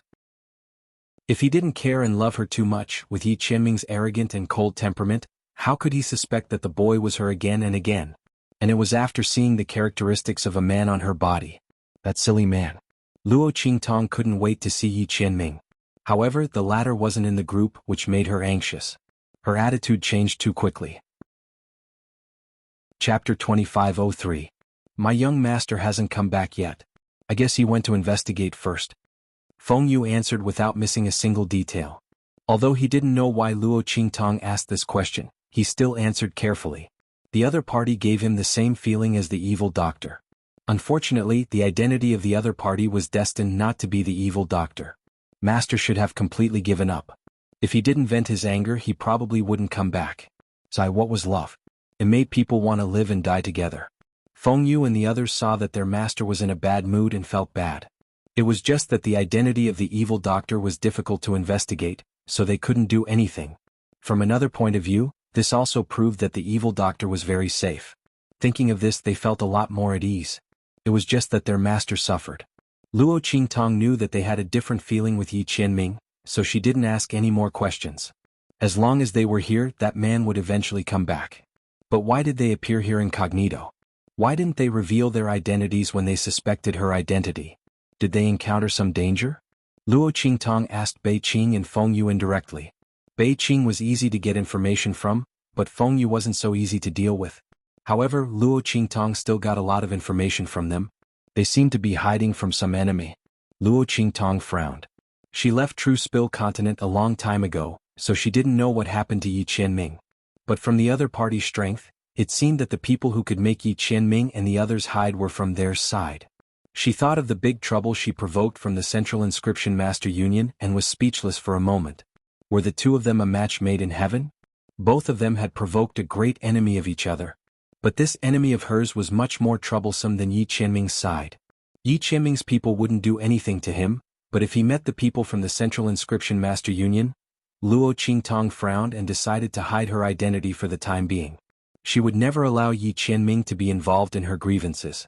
If he didn't care and love her too much, with Yi Qianming's arrogant and cold temperament, how could he suspect that the boy was her again and again? And it was after seeing the characteristics of a man on her body. That silly man. Luo Qingtong couldn't wait to see Yi Qianming. However, the latter wasn't in the group, which made her anxious. Her attitude changed too quickly. Chapter 2503. My young master hasn't come back yet. I guess he went to investigate first. Fengyu answered without missing a single detail. Although he didn't know why Luo Qingtong asked this question, he still answered carefully. The other party gave him the same feeling as the evil doctor. Unfortunately, the identity of the other party was destined not to be the evil doctor. Master should have completely given up. If he didn't vent his anger, he probably wouldn't come back. So what was love? It made people want to live and die together. Feng Yu and the others saw that their master was in a bad mood and felt bad. It was just that the identity of the evil doctor was difficult to investigate, so they couldn't do anything. From another point of view, this also proved that the evil doctor was very safe. Thinking of this, they felt a lot more at ease. It was just that their master suffered. Luo Qingtong knew that they had a different feeling with Yi Qianming, so she didn't ask any more questions. As long as they were here, that man would eventually come back. But why did they appear here incognito? Why didn't they reveal their identities when they suspected her identity? Did they encounter some danger? Luo Qingtong asked Bei Qing and Feng Yu indirectly. Bei Qing was easy to get information from, but Feng Yu wasn't so easy to deal with. However, Luo Qingtong still got a lot of information from them. They seemed to be hiding from some enemy. Luo Qingtong frowned. She left True Spill Continent a long time ago, so she didn't know what happened to Yi Qianming. But from the other party's strength, it seemed that the people who could make Yi Qianming and the others hide were from their side. She thought of the big trouble she provoked from the Central Inscription Master Union and was speechless for a moment. Were the two of them a match made in heaven? Both of them had provoked a great enemy of each other. But this enemy of hers was much more troublesome than Yi Qianming's side. Yi Qianming's people wouldn't do anything to him, but if he met the people from the Central Inscription Master Union, Luo Qingtong frowned and decided to hide her identity for the time being. She would never allow Yi Qianming to be involved in her grievances.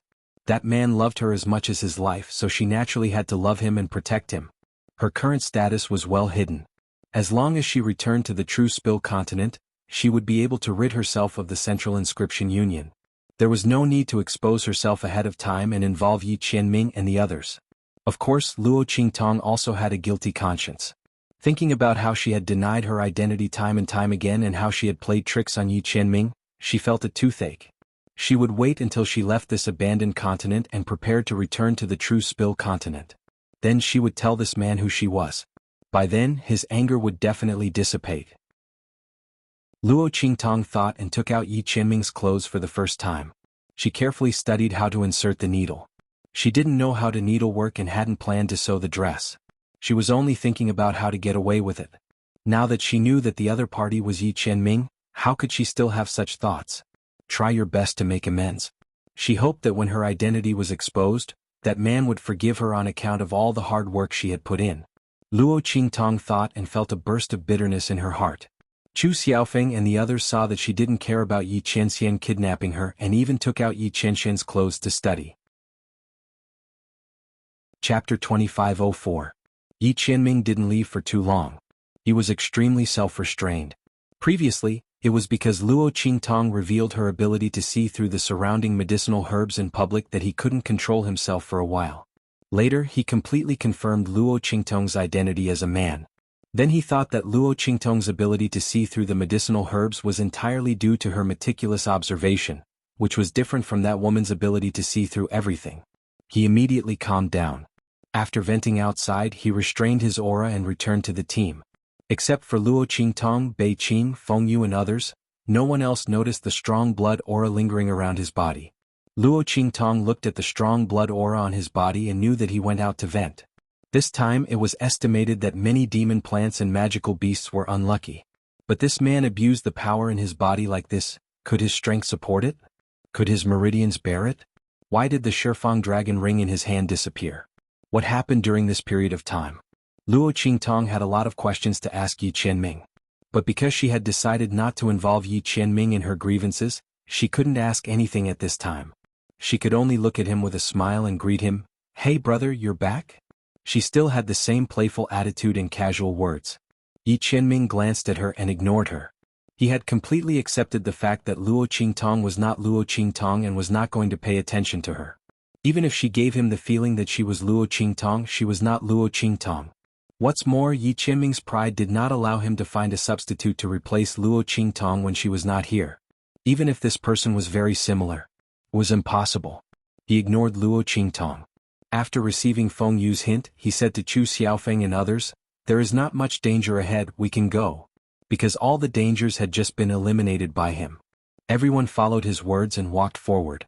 That man loved her as much as his life, so she naturally had to love him and protect him. Her current status was well hidden. As long as she returned to the True Spill Continent, she would be able to rid herself of the Central Inscription Union. There was no need to expose herself ahead of time and involve Yi Qianming and the others. Of course, Luo Qingtong also had a guilty conscience. Thinking about how she had denied her identity time and time again and how she had played tricks on Yi Qianming, she felt a toothache. She would wait until she left this abandoned continent and prepared to return to the True Spill Continent. Then she would tell this man who she was. By then, his anger would definitely dissipate. Luo Qingtong thought and took out Yi Qianming's clothes for the first time. She carefully studied how to insert the needle. She didn't know how to needlework and hadn't planned to sew the dress. She was only thinking about how to get away with it. Now that she knew that the other party was Yi Qianming, how could she still have such thoughts? Try your best to make amends. She hoped that when her identity was exposed, that man would forgive her on account of all the hard work she had put in. Luo Qingtong thought and felt a burst of bitterness in her heart. Chu Xiaofeng and the others saw that she didn't care about Yi Qianxian kidnapping her and even took out Yi Qianxian's clothes to study. Chapter 2504. Yi Qianming didn't leave for too long. He was extremely self-restrained. Previously, it was because Luo Qingtong revealed her ability to see through the surrounding medicinal herbs in public that he couldn't control himself for a while. Later, he completely confirmed Luo Qingtong's identity as a man. Then he thought that Luo Qingtong's ability to see through the medicinal herbs was entirely due to her meticulous observation, which was different from that woman's ability to see through everything. He immediately calmed down. After venting outside, he restrained his aura and returned to the team. Except for Luo Qingtong, Bei Qing, Feng Yu and others, no one else noticed the strong blood aura lingering around his body. Luo Qingtong looked at the strong blood aura on his body and knew that he went out to vent. This time it was estimated that many demon plants and magical beasts were unlucky. But this man abused the power in his body like this. Could his strength support it? Could his meridians bear it? Why did the Shifang dragon ring in his hand disappear? What happened during this period of time? Luo Qingtong had a lot of questions to ask Yi Qianming. But because she had decided not to involve Yi Qianming in her grievances, she couldn't ask anything at this time. She could only look at him with a smile and greet him, "Hey brother, you're back?" She still had the same playful attitude and casual words. Yi Qianming glanced at her and ignored her. He had completely accepted the fact that Luo Qingtong was not Luo Qingtong and was not going to pay attention to her. Even if she gave him the feeling that she was Luo Qingtong, she was not Luo Qingtong. What's more, Yi Qianming's pride did not allow him to find a substitute to replace Luo Qingtong when she was not here. Even if this person was very similar, it was impossible. He ignored Luo Qingtong. After receiving Feng Yu's hint, he said to Chu Xiaofeng and others, "There is not much danger ahead, we can go." Because all the dangers had just been eliminated by him. Everyone followed his words and walked forward.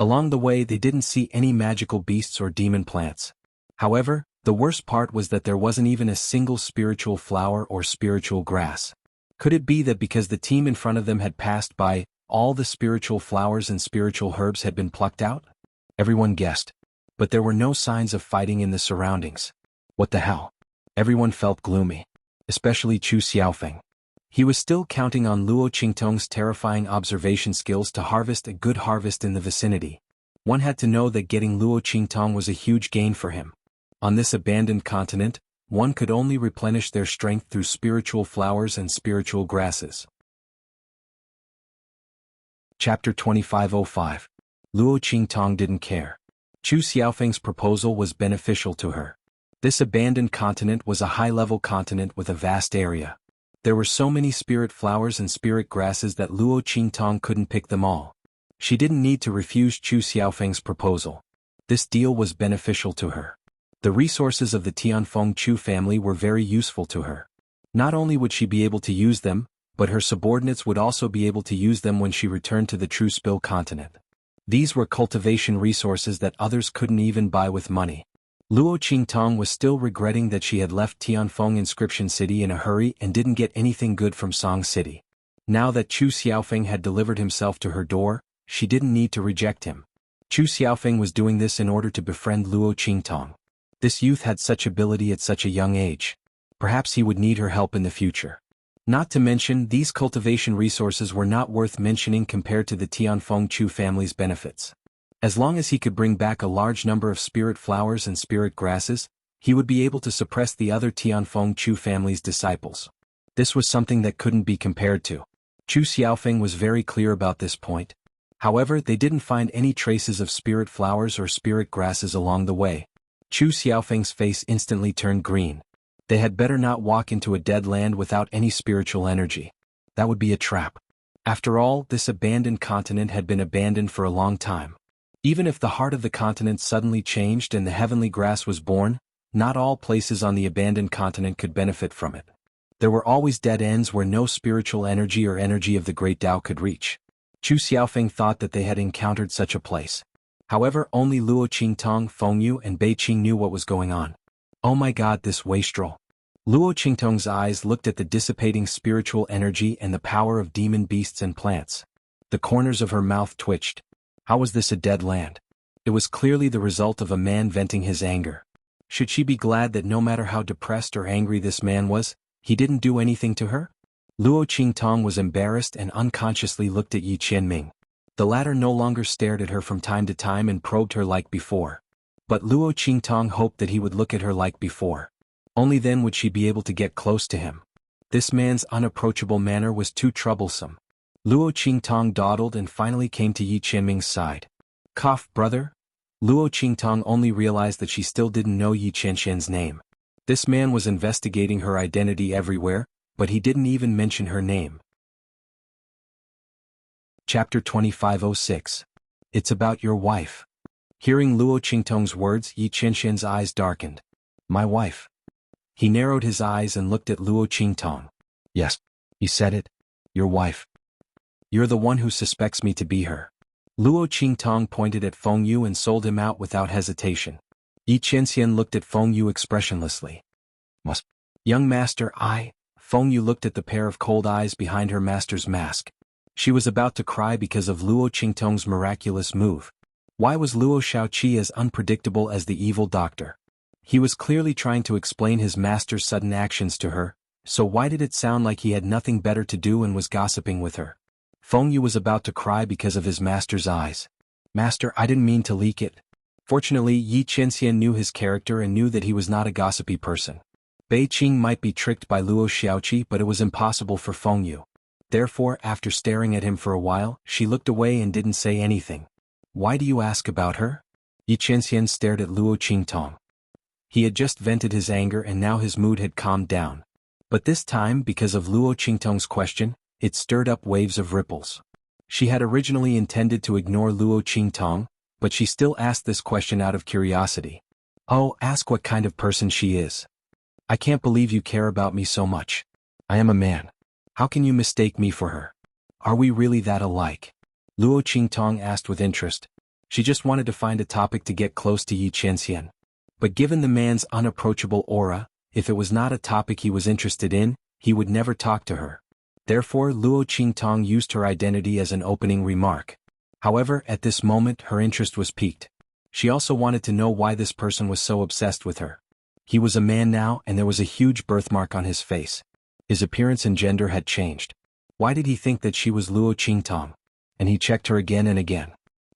Along the way they didn't see any magical beasts or demon plants. However, the worst part was that there wasn't even a single spiritual flower or spiritual grass. Could it be that because the team in front of them had passed by, all the spiritual flowers and spiritual herbs had been plucked out? Everyone guessed. But there were no signs of fighting in the surroundings. What the hell? Everyone felt gloomy. Especially Chu Xiaofeng. He was still counting on Luo Qingtong's terrifying observation skills to harvest a good harvest in the vicinity. One had to know that getting Luo Qingtong was a huge gain for him. On this abandoned continent, one could only replenish their strength through spiritual flowers and spiritual grasses. Chapter 2505. Luo Qingtong didn't care. Chu Xiaofeng's proposal was beneficial to her. This abandoned continent was a high-level continent with a vast area. There were so many spirit flowers and spirit grasses that Luo Qingtong couldn't pick them all. She didn't need to refuse Chu Xiaofeng's proposal. This deal was beneficial to her. The resources of the Tianfeng Chu family were very useful to her. Not only would she be able to use them, but her subordinates would also be able to use them when she returned to the True Spill continent. These were cultivation resources that others couldn't even buy with money. Luo Qingtong was still regretting that she had left Tianfeng Inscription City in a hurry and didn't get anything good from Song City. Now that Chu Xiaofeng had delivered himself to her door, she didn't need to reject him. Chu Xiaofeng was doing this in order to befriend Luo Qingtong. This youth had such ability at such a young age. Perhaps he would need her help in the future. Not to mention, these cultivation resources were not worth mentioning compared to the Tianfeng Chu family's benefits. As long as he could bring back a large number of spirit flowers and spirit grasses, he would be able to suppress the other Tianfeng Chu family's disciples. This was something that couldn't be compared to. Chu Xiaofeng was very clear about this point. However, they didn't find any traces of spirit flowers or spirit grasses along the way. Chu Xiaofeng's face instantly turned green. They had better not walk into a dead land without any spiritual energy. That would be a trap. After all, this abandoned continent had been abandoned for a long time. Even if the heart of the continent suddenly changed and the heavenly grass was born, not all places on the abandoned continent could benefit from it. There were always dead ends where no spiritual energy or energy of the great Tao could reach. Chu Xiaofeng thought that they had encountered such a place. However, only Luo Qingtong, Fengyu, and Bei Qing knew what was going on. Oh my god, this wastrel. Luo Qingtong's eyes looked at the dissipating spiritual energy and the power of demon beasts and plants. The corners of her mouth twitched. How was this a dead land? It was clearly the result of a man venting his anger. Should she be glad that no matter how depressed or angry this man was, he didn't do anything to her? Luo Qingtong was embarrassed and unconsciously looked at Yi Qianming. The latter no longer stared at her from time to time and probed her like before. But Luo Qingtong hoped that he would look at her like before. Only then would she be able to get close to him. This man's unapproachable manner was too troublesome. Luo Qingtong dawdled and finally came to Yi Qianming's side. Cough, brother? Luo Qingtong only realized that she still didn't know Yi Qianxian's name. This man was investigating her identity everywhere, but he didn't even mention her name. Chapter 2506. It's about your wife. Hearing Luo Qingtong's words, Yi Qianxian's eyes darkened. My wife. He narrowed his eyes and looked at Luo Qingtong. Yes, he said it. Your wife. You're the one who suspects me to be her. Luo Qingtong pointed at Fengyu and sold him out without hesitation. Yi Qianxian looked at Fengyu expressionlessly. Must. Young master, Fengyu looked at the pair of cold eyes behind her master's mask. She was about to cry because of Luo Qingtong's miraculous move. Why was Luo Shaoqi as unpredictable as the evil doctor? He was clearly trying to explain his master's sudden actions to her, so why did it sound like he had nothing better to do and was gossiping with her? Fengyu was about to cry because of his master's eyes. Master, I didn't mean to leak it. Fortunately, Yi Qianxian knew his character and knew that he was not a gossipy person. Bei Qing might be tricked by Luo Shaoqi, but it was impossible for Fengyu. Therefore, after staring at him for a while, she looked away and didn't say anything. Why do you ask about her? Yi Qianxian stared at Luo Qingtong. He had just vented his anger and now his mood had calmed down. But this time, because of Luo Qingtong's question, it stirred up waves of ripples. She had originally intended to ignore Luo Qingtong, but she still asked this question out of curiosity. Oh, ask what kind of person she is. I can't believe you care about me so much. I am a man. How can you mistake me for her? Are we really that alike? Luo Qingtong asked with interest. She just wanted to find a topic to get close to Yi Qianxian. But given the man's unapproachable aura, if it was not a topic he was interested in, he would never talk to her. Therefore Luo Qingtong used her identity as an opening remark. However, at this moment her interest was piqued. She also wanted to know why this person was so obsessed with her. He was a man now and there was a huge birthmark on his face. His appearance and gender had changed. Why did he think that she was Luo Qingtong? And he checked her again and again.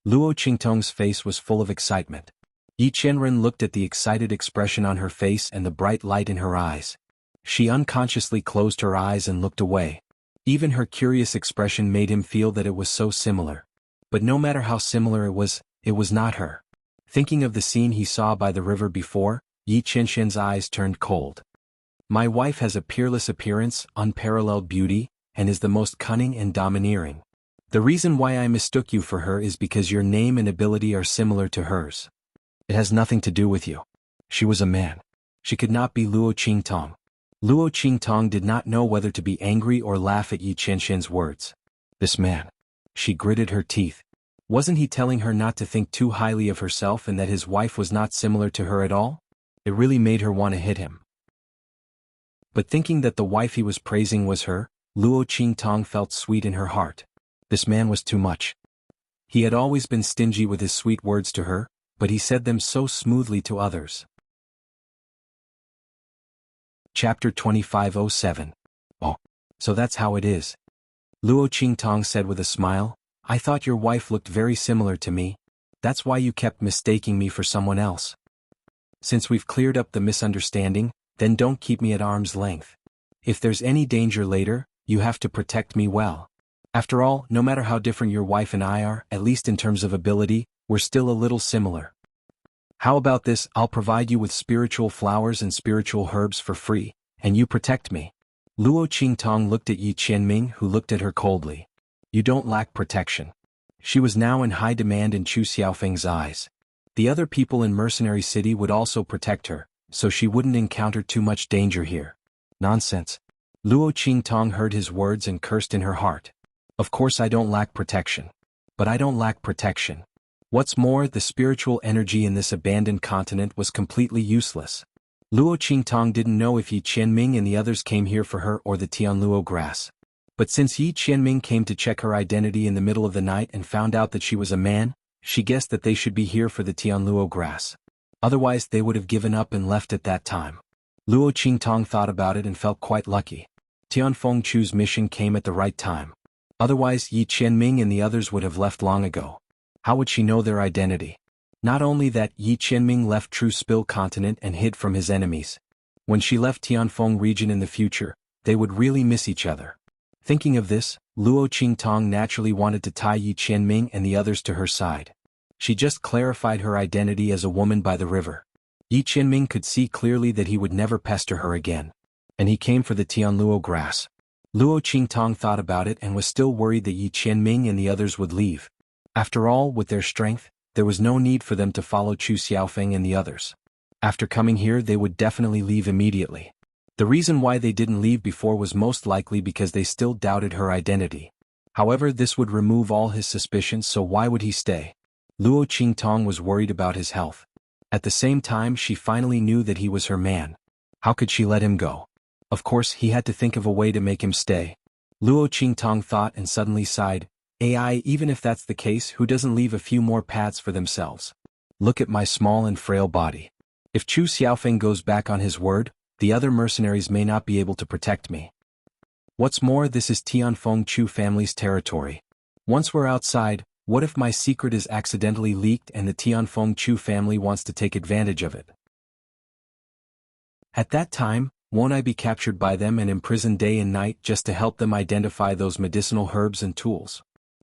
Luo Qingtong's face was full of excitement. Yi Qianren looked at the excited expression on her face and the bright light in her eyes. She unconsciously closed her eyes and looked away. Even her curious expression made him feel that it was so similar. But no matter how similar it was not her. Thinking of the scene he saw by the river before, Yi Qianxian's eyes turned cold. My wife has a peerless appearance, unparalleled beauty, and is the most cunning and domineering. The reason why I mistook you for her is because your name and ability are similar to hers. It has nothing to do with you. She was a man. She could not be Luo Qingtong. Luo Qingtong did not know whether to be angry or laugh at Yi Qianxian's words. This man. She gritted her teeth. Wasn't he telling her not to think too highly of herself and that his wife was not similar to her at all? It really made her want to hit him. But thinking that the wife he was praising was her, Luo Qingtong felt sweet in her heart. This man was too much. He had always been stingy with his sweet words to her, but he said them so smoothly to others. Chapter 2507. Oh, so that's how it is. Luo Qingtong said with a smile, I thought your wife looked very similar to me. That's why you kept mistaking me for someone else. Since we've cleared up the misunderstanding, then don't keep me at arm's length. If there's any danger later, you have to protect me well. After all, no matter how different your wife and I are, at least in terms of ability, we're still a little similar. How about this? I'll provide you with spiritual flowers and spiritual herbs for free, and you protect me. Luo Qingtong looked at Yi Qianming, who looked at her coldly. You don't lack protection. She was now in high demand in Chu Xiaofeng's eyes. The other people in Mercenary City would also protect her, so she wouldn't encounter too much danger here. Nonsense. Luo Qingtong heard his words and cursed in her heart. Of course I don't lack protection. But I don't lack protection. What's more, the spiritual energy in this abandoned continent was completely useless. Luo Qingtong didn't know if Yi Qianming and the others came here for her or the Tianluo grass. But since Yi Qianming came to check her identity in the middle of the night and found out that she was a man, she guessed that they should be here for the Tianluo grass. Otherwise they would have given up and left at that time. Luo Qingtong thought about it and felt quite lucky. Tianfeng Chu's mission came at the right time. Otherwise Yi Qianming and the others would have left long ago. How would she know their identity? Not only that, Yi Qianming left True Spill continent and hid from his enemies. When she left Tianfeng region in the future, they would really miss each other. Thinking of this, Luo Qingtong naturally wanted to tie Yi Qianming and the others to her side. She just clarified her identity as a woman by the river. Yi Qianming could see clearly that he would never pester her again. And he came for the Tianluo grass. Luo Qingtong thought about it and was still worried that Yi Qianming and the others would leave. After all, with their strength, there was no need for them to follow Chu Xiaofeng and the others. After coming here they would definitely leave immediately. The reason why they didn't leave before was most likely because they still doubted her identity. However, this would remove all his suspicions, so why would he stay? Luo Qingtong was worried about his health. At the same time she finally knew that he was her man. How could she let him go? Of course he had to think of a way to make him stay. Luo Qingtong thought and suddenly sighed. Even if that's the case, who doesn't leave a few more paths for themselves? Look at my small and frail body. If Chu Xiaofeng goes back on his word, the other mercenaries may not be able to protect me. What's more, this is Tianfeng Chu family's territory. Once we're outside, what if my secret is accidentally leaked and the Tianfeng Chu family wants to take advantage of it? At that time, won't I be captured by them and imprisoned day and night just to help them identify those medicinal herbs and tools?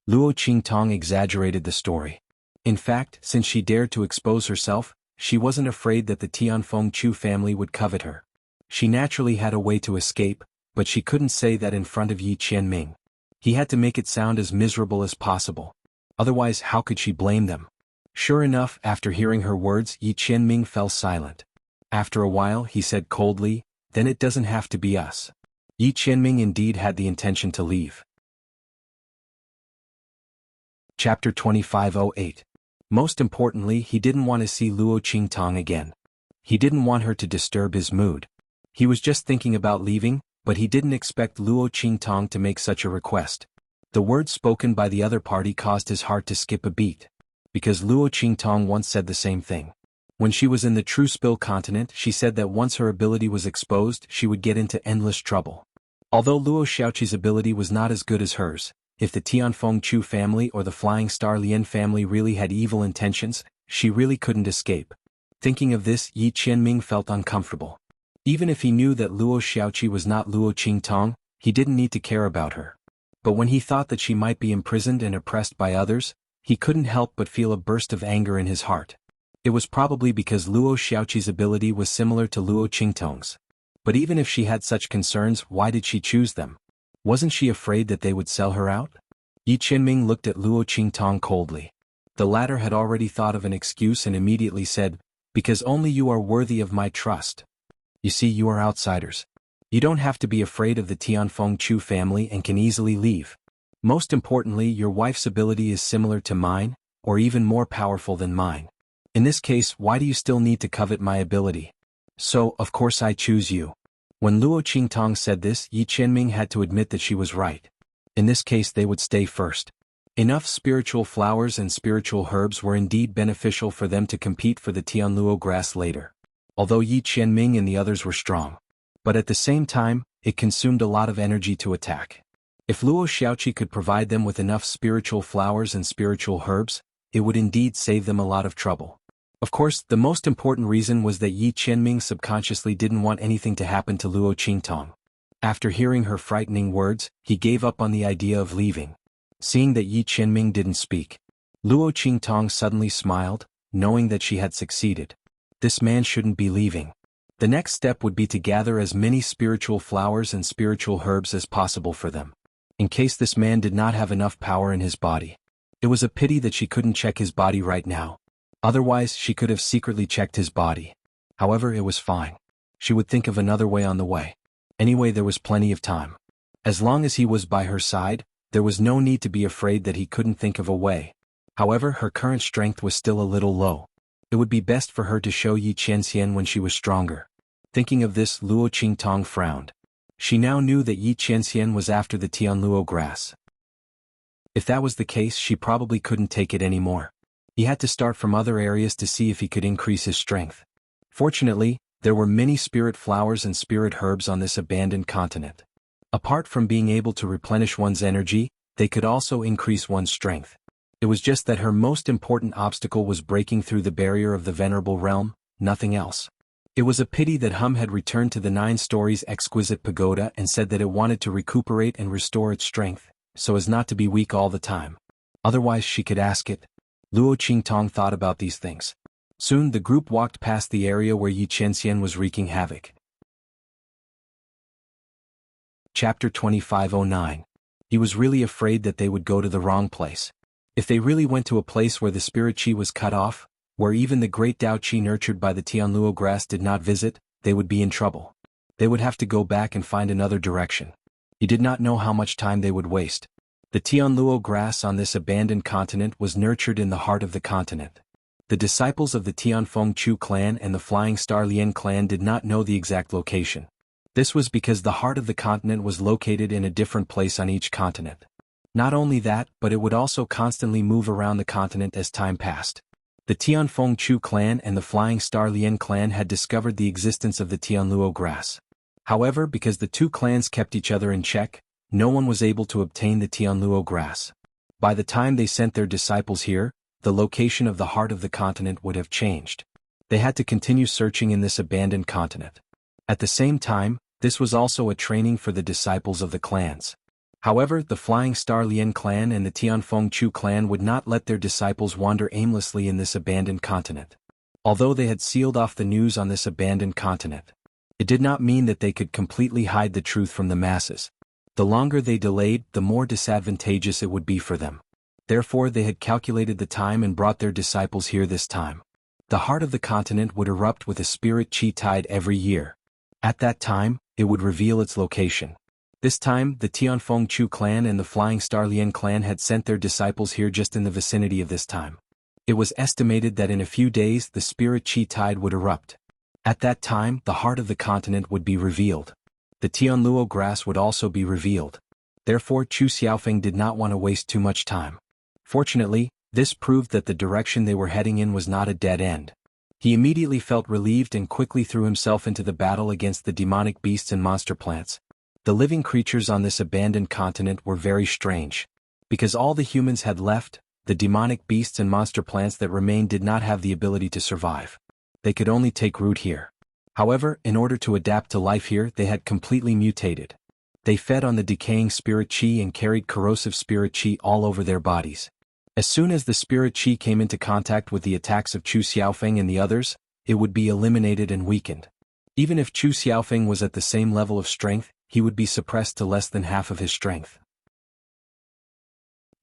Luo Qingtong exaggerated the story. In fact, since she dared to expose herself, she wasn't afraid that the Tianfeng Chu family would covet her. She naturally had a way to escape, but she couldn't say that in front of Yi Qianming. He had to make it sound as miserable as possible. Otherwise, how could she blame them? Sure enough, after hearing her words, Yi Qianming fell silent. After a while, he said coldly, "Then it doesn't have to be us." Yi Qianming indeed had the intention to leave. Chapter 2508. Most importantly, he didn't want to see Luo Qingtong again. He didn't want her to disturb his mood. He was just thinking about leaving, but he didn't expect Luo Qingtong to make such a request. The words spoken by the other party caused his heart to skip a beat. Because Luo Qingtong once said the same thing. When she was in the True Spill continent, she said that once her ability was exposed, she would get into endless trouble. Although Luo Xiaoqi's ability was not as good as hers, if the Tianfeng Chu family or the Flying Star Lien family really had evil intentions, she really couldn't escape. Thinking of this, Yi Qianming felt uncomfortable. Even if he knew that Luo Xiaoqi was not Luo Qingtong, he didn't need to care about her. But when he thought that she might be imprisoned and oppressed by others, he couldn't help but feel a burst of anger in his heart. It was probably because Luo Xiaoqi's ability was similar to Luo Qingtong's. But even if she had such concerns, why did she choose them? Wasn't she afraid that they would sell her out? Yi Qianming looked at Luo Qingtong coldly. The latter had already thought of an excuse and immediately said, "Because only you are worthy of my trust. You see, you are outsiders. You don't have to be afraid of the Tianfeng Chu family and can easily leave. Most importantly, your wife's ability is similar to mine, or even more powerful than mine. In this case, why do you still need to covet my ability? So, of course I choose you." When Luo Qingtong said this, Yi Qianming had to admit that she was right. In this case they would stay first. Enough spiritual flowers and spiritual herbs were indeed beneficial for them to compete for the Tianluo grass later. Although Yi Qianming and the others were strong. But at the same time, it consumed a lot of energy to attack. If Luo Xiaoqi could provide them with enough spiritual flowers and spiritual herbs, it would indeed save them a lot of trouble. Of course, the most important reason was that Yi Qianming subconsciously didn't want anything to happen to Luo Qingtong. After hearing her frightening words, he gave up on the idea of leaving. Seeing that Yi Qianming didn't speak, Luo Qingtong suddenly smiled, knowing that she had succeeded. This man shouldn't be leaving. The next step would be to gather as many spiritual flowers and spiritual herbs as possible for them. In case this man did not have enough power in his body. It was a pity that she couldn't check his body right now. Otherwise, she could have secretly checked his body. However, it was fine. She would think of another way on the way. Anyway, there was plenty of time. As long as he was by her side, there was no need to be afraid that he couldn't think of a way. However, her current strength was still a little low. It would be best for her to show Yi Qianxian when she was stronger. Thinking of this, Luo Qingtong frowned. She now knew that Yi Qianxian was after the Tianluo grass. If that was the case, she probably couldn't take it anymore. He had to start from other areas to see if he could increase his strength. Fortunately, there were many spirit flowers and spirit herbs on this abandoned continent. Apart from being able to replenish one's energy, they could also increase one's strength. It was just that her most important obstacle was breaking through the barrier of the Venerable Realm, nothing else. It was a pity that Hum had returned to the 9 stories exquisite pagoda and said that it wanted to recuperate and restore its strength, so as not to be weak all the time. Otherwise she could ask it. Luo Qingtong thought about these things. Soon the group walked past the area where Yi Qianxian was wreaking havoc. Chapter 2509. He was really afraid that they would go to the wrong place. If they really went to a place where the spirit chi was cut off, where even the great Tao Chi nurtured by the Tianluo grass did not visit, they would be in trouble. They would have to go back and find another direction. He did not know how much time they would waste. The Tianluo grass on this abandoned continent was nurtured in the heart of the continent. The disciples of the Tianfeng Chu clan and the Flying Star Lien clan did not know the exact location. This was because the heart of the continent was located in a different place on each continent. Not only that, but it would also constantly move around the continent as time passed. The Tianfeng Chu clan and the Flying Star Lien clan had discovered the existence of the Tianluo grass. However, because the two clans kept each other in check, no one was able to obtain the Tianluo grass. By the time they sent their disciples here, the location of the heart of the continent would have changed. They had to continue searching in this abandoned continent. At the same time, this was also a training for the disciples of the clans. However, the Flying Star Lien clan and the Tianfeng Chu clan would not let their disciples wander aimlessly in this abandoned continent. Although they had sealed off the news on this abandoned continent, it did not mean that they could completely hide the truth from the masses. The longer they delayed, the more disadvantageous it would be for them. Therefore, they had calculated the time and brought their disciples here this time. The heart of the continent would erupt with a spirit chi tide every year. At that time, it would reveal its location. This time, the Tianfeng Chu clan and the Flying Star Lien clan had sent their disciples here just in the vicinity of this time. It was estimated that in a few days the spirit chi tide would erupt. At that time, the heart of the continent would be revealed. The Tianluo grass would also be revealed. Therefore Chu Xiaofeng did not want to waste too much time. Fortunately, this proved that the direction they were heading in was not a dead end. He immediately felt relieved and quickly threw himself into the battle against the demonic beasts and monster plants. The living creatures on this abandoned continent were very strange. Because all the humans had left, the demonic beasts and monster plants that remained did not have the ability to survive. They could only take root here. However, in order to adapt to life here, they had completely mutated. They fed on the decaying spirit chi and carried corrosive spirit chi all over their bodies. As soon as the spirit chi came into contact with the attacks of Chu Xiaofeng and the others, it would be eliminated and weakened. Even if Chu Xiaofeng was at the same level of strength, he would be suppressed to less than half of his strength.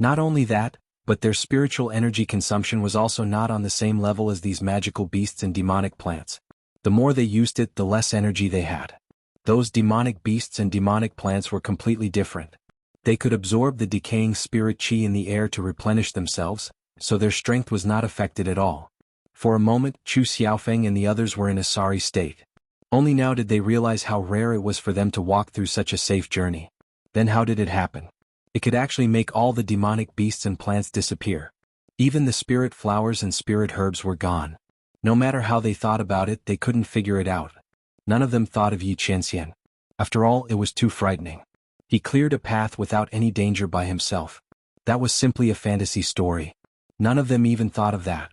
Not only that, but their spiritual energy consumption was also not on the same level as these magical beasts and demonic plants. The more they used it, the less energy they had. Those demonic beasts and demonic plants were completely different. They could absorb the decaying spirit chi in the air to replenish themselves, so their strength was not affected at all. For a moment, Chu Xiaofeng and the others were in a sorry state. Only now did they realize how rare it was for them to walk through such a safe journey. Then how did it happen? It could actually make all the demonic beasts and plants disappear. Even the spirit flowers and spirit herbs were gone. No matter how they thought about it, they couldn't figure it out. None of them thought of Yi Qianxian. After all, it was too frightening. He cleared a path without any danger by himself. That was simply a fantasy story. None of them even thought of that.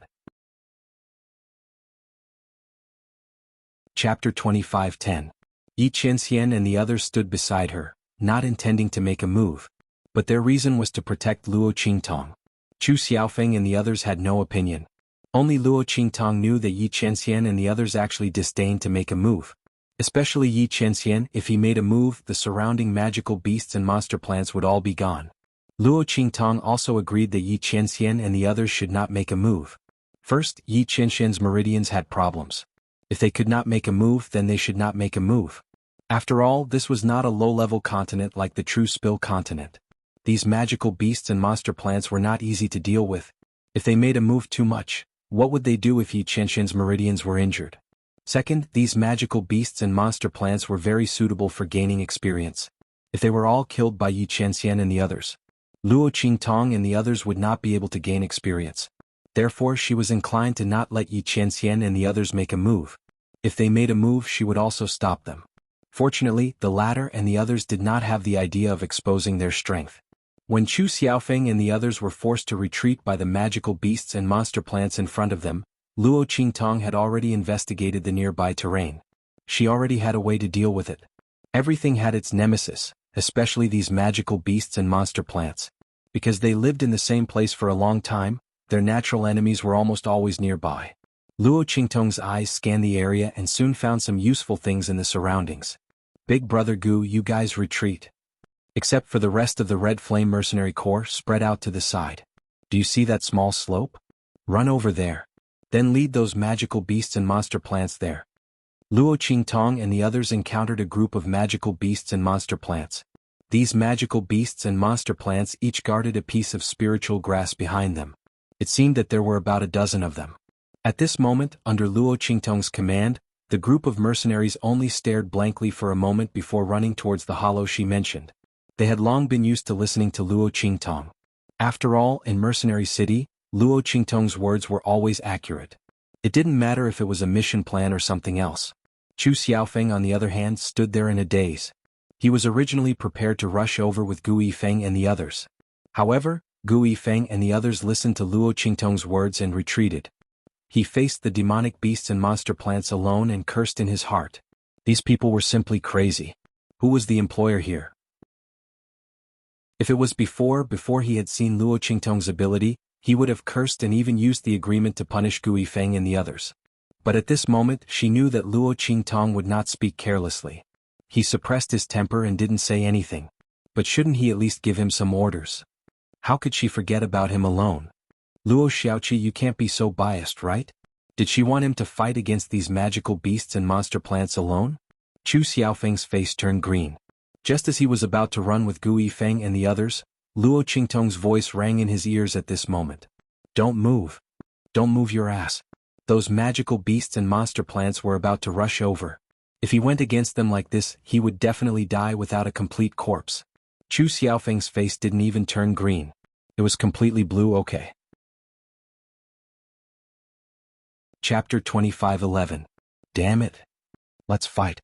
Chapter 25:10. Yi Qianxian and the others stood beside her, not intending to make a move. But their reason was to protect Luo Qingtong. Chu Xiaofeng and the others had no opinion. Only Luo Qingtong knew that Yi Qianxian and the others actually disdained to make a move. Especially Yi Qianxian, if he made a move, the surrounding magical beasts and monster plants would all be gone. Luo Qingtong also agreed that Yi Qianxian and the others should not make a move. First, Yi Qianxian's meridians had problems. If they could not make a move, then they should not make a move. After all, this was not a low-level continent like the true Spill continent. These magical beasts and monster plants were not easy to deal with. If they made a move too much, what would they do if Yi Qianxian's meridians were injured? Second, these magical beasts and monster plants were very suitable for gaining experience. If they were all killed by Yi Qianxian and the others, Luo Qingtong and the others would not be able to gain experience. Therefore she was inclined to not let Yi Qianxian and the others make a move. If they made a move, she would also stop them. Fortunately, the latter and the others did not have the idea of exposing their strength. When Chu Xiaofeng and the others were forced to retreat by the magical beasts and monster plants in front of them, Luo Qingtong had already investigated the nearby terrain. She already had a way to deal with it. Everything had its nemesis, especially these magical beasts and monster plants. Because they lived in the same place for a long time, their natural enemies were almost always nearby. Luo Qingtong's eyes scanned the area and soon found some useful things in the surroundings. Big Brother Gu, you guys retreat. Except for the rest of the Red Flame Mercenary Corps spread out to the side. Do you see that small slope? Run over there. Then lead those magical beasts and monster plants there. Luo Qingtong and the others encountered a group of magical beasts and monster plants. These magical beasts and monster plants each guarded a piece of spiritual grass behind them. It seemed that there were about a dozen of them. At this moment, under Luo Qingtong's command, the group of mercenaries only stared blankly for a moment before running towards the hollow she mentioned. They had long been used to listening to Luo Qingtong. After all, in Mercenary City, Luo Qingtong's words were always accurate. It didn't matter if it was a mission plan or something else. Chu Xiaofeng, on the other hand, stood there in a daze. He was originally prepared to rush over with Gu Yifeng and the others. However, Gu Yifeng and the others listened to Luo Qingtong's words and retreated. He faced the demonic beasts and monster plants alone and cursed in his heart. These people were simply crazy. Who was the employer here? If it was before he had seen Luo Qingtong's ability, he would have cursed and even used the agreement to punish Gu Yifeng and the others. But at this moment, she knew that Luo Qingtong would not speak carelessly. He suppressed his temper and didn't say anything. But shouldn't he at least give him some orders? How could she forget about him alone? Luo Xiaoqi, you can't be so biased, right? Did she want him to fight against these magical beasts and monster plants alone? Chu Xiaofeng's face turned green. Just as he was about to run with Gu Yifeng and the others, Luo Qingtong's voice rang in his ears at this moment. Don't move. Don't move your ass. Those magical beasts and monster plants were about to rush over. If he went against them like this, he would definitely die without a complete corpse. Chu Xiaofeng's face didn't even turn green. It was completely blue. Okay. Chapter 25:11. Damn it. Let's fight.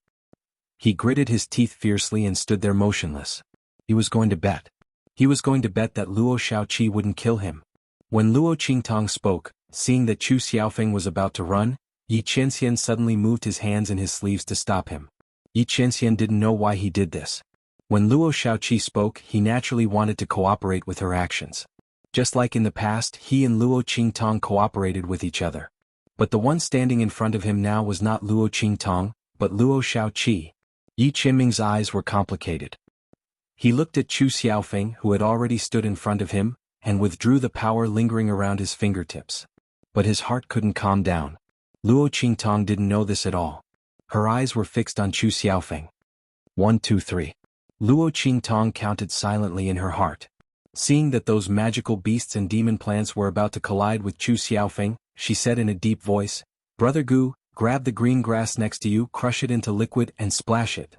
He gritted his teeth fiercely and stood there motionless. He was going to bet. He was going to bet that Luo Shaoqi wouldn't kill him. When Luo Qingtong spoke, seeing that Chu Xiaofeng was about to run, Yi Qianxian suddenly moved his hands in his sleeves to stop him. Yi Qianxian didn't know why he did this. When Luo Shaoqi spoke, he naturally wanted to cooperate with her actions. Just like in the past, he and Luo Qingtong cooperated with each other. But the one standing in front of him now was not Luo Qingtong, but Luo Shaoqi. Yi Qinming's eyes were complicated. He looked at Chu Xiaofeng, who had already stood in front of him, and withdrew the power lingering around his fingertips. But his heart couldn't calm down. Luo Qingtong didn't know this at all. Her eyes were fixed on Chu Xiaofeng. 1, 2, 3. Luo Qingtong counted silently in her heart. Seeing that those magical beasts and demon plants were about to collide with Chu Xiaofeng, she said in a deep voice, "Brother Gu, grab the green grass next to you, crush it into liquid and splash it."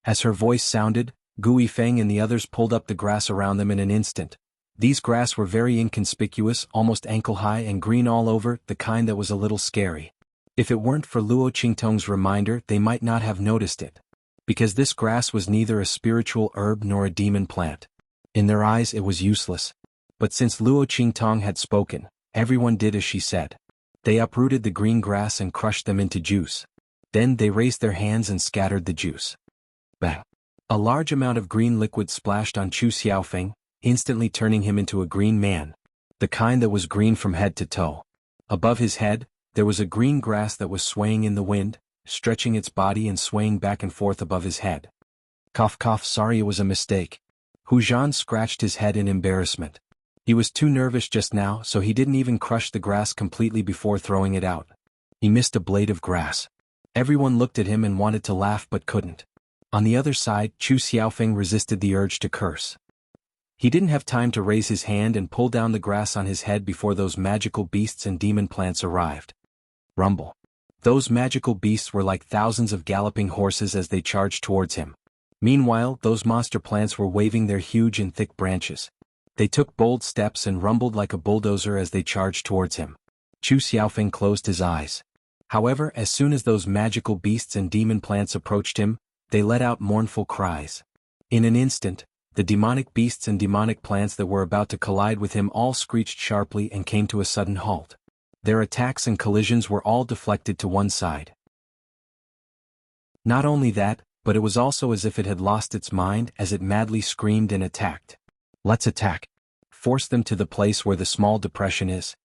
As her voice sounded, Gu Yifeng and the others pulled up the grass around them in an instant. These grass were very inconspicuous, almost ankle-high and green all over, the kind that was a little scary. If it weren't for Luo Qingtong's reminder, they might not have noticed it. Because this grass was neither a spiritual herb nor a demon plant. In their eyes it was useless. But since Luo Qingtong had spoken, everyone did as she said. They uprooted the green grass and crushed them into juice. Then they raised their hands and scattered the juice. Bang! A large amount of green liquid splashed on Chu Xiaofeng, instantly turning him into a green man. The kind that was green from head to toe. Above his head, there was a green grass that was swaying in the wind, stretching its body and swaying back and forth above his head. Cough cough, sorry, it was a mistake. Hu Zhan scratched his head in embarrassment. He was too nervous just now, so he didn't even crush the grass completely before throwing it out. He missed a blade of grass. Everyone looked at him and wanted to laugh but couldn't. On the other side, Chu Xiaofeng resisted the urge to curse. He didn't have time to raise his hand and pull down the grass on his head before those magical beasts and demon plants arrived. Rumble. Those magical beasts were like thousands of galloping horses as they charged towards him. Meanwhile, those monster plants were waving their huge and thick branches. They took bold steps and rumbled like a bulldozer as they charged towards him. Chu Xiaofeng closed his eyes. However, as soon as those magical beasts and demon plants approached him, they let out mournful cries. In an instant, the demonic beasts and demonic plants that were about to collide with him all screeched sharply and came to a sudden halt. Their attacks and collisions were all deflected to one side. Not only that, but it was also as if it had lost its mind as it madly screamed and attacked. "Let's attack. Force them to the place where the small depression is."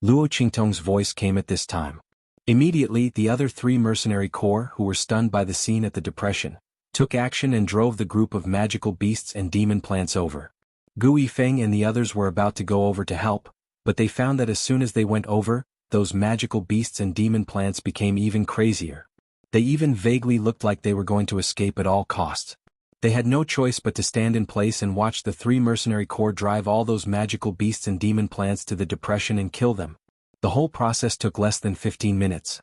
Luo Qingtong's voice came at this time. Immediately, the other 3 mercenary corps who were stunned by the scene at the depression, took action and drove the group of magical beasts and demon plants over. Gu Yifeng and the others were about to go over to help, but they found that as soon as they went over, those magical beasts and demon plants became even crazier. They even vaguely looked like they were going to escape at all costs. They had no choice but to stand in place and watch the 3 mercenary corps drive all those magical beasts and demon plants to the depression and kill them. The whole process took less than 15 minutes.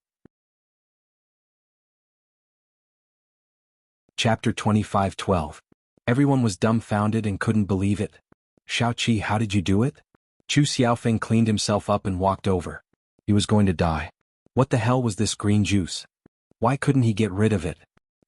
Chapter 25:12. Everyone was dumbfounded and couldn't believe it. "Shaoqi, how did you do it?" Chu Xiaofeng cleaned himself up and walked over. He was going to die. What the hell was this green juice? Why couldn't he get rid of it?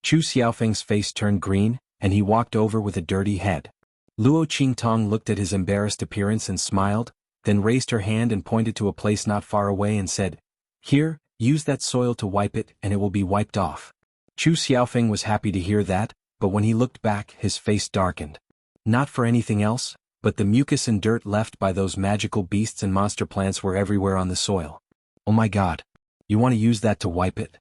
Chu Xiaofeng's face turned green, and he walked over with a dirty head. Luo Qingtong looked at his embarrassed appearance and smiled, then raised her hand and pointed to a place not far away and said, "Here, use that soil to wipe it and it will be wiped off." Chu Xiaofeng was happy to hear that, but when he looked back, his face darkened. Not for anything else, but the mucus and dirt left by those magical beasts and monster plants were everywhere on the soil. "Oh my god. You want to use that to wipe it?"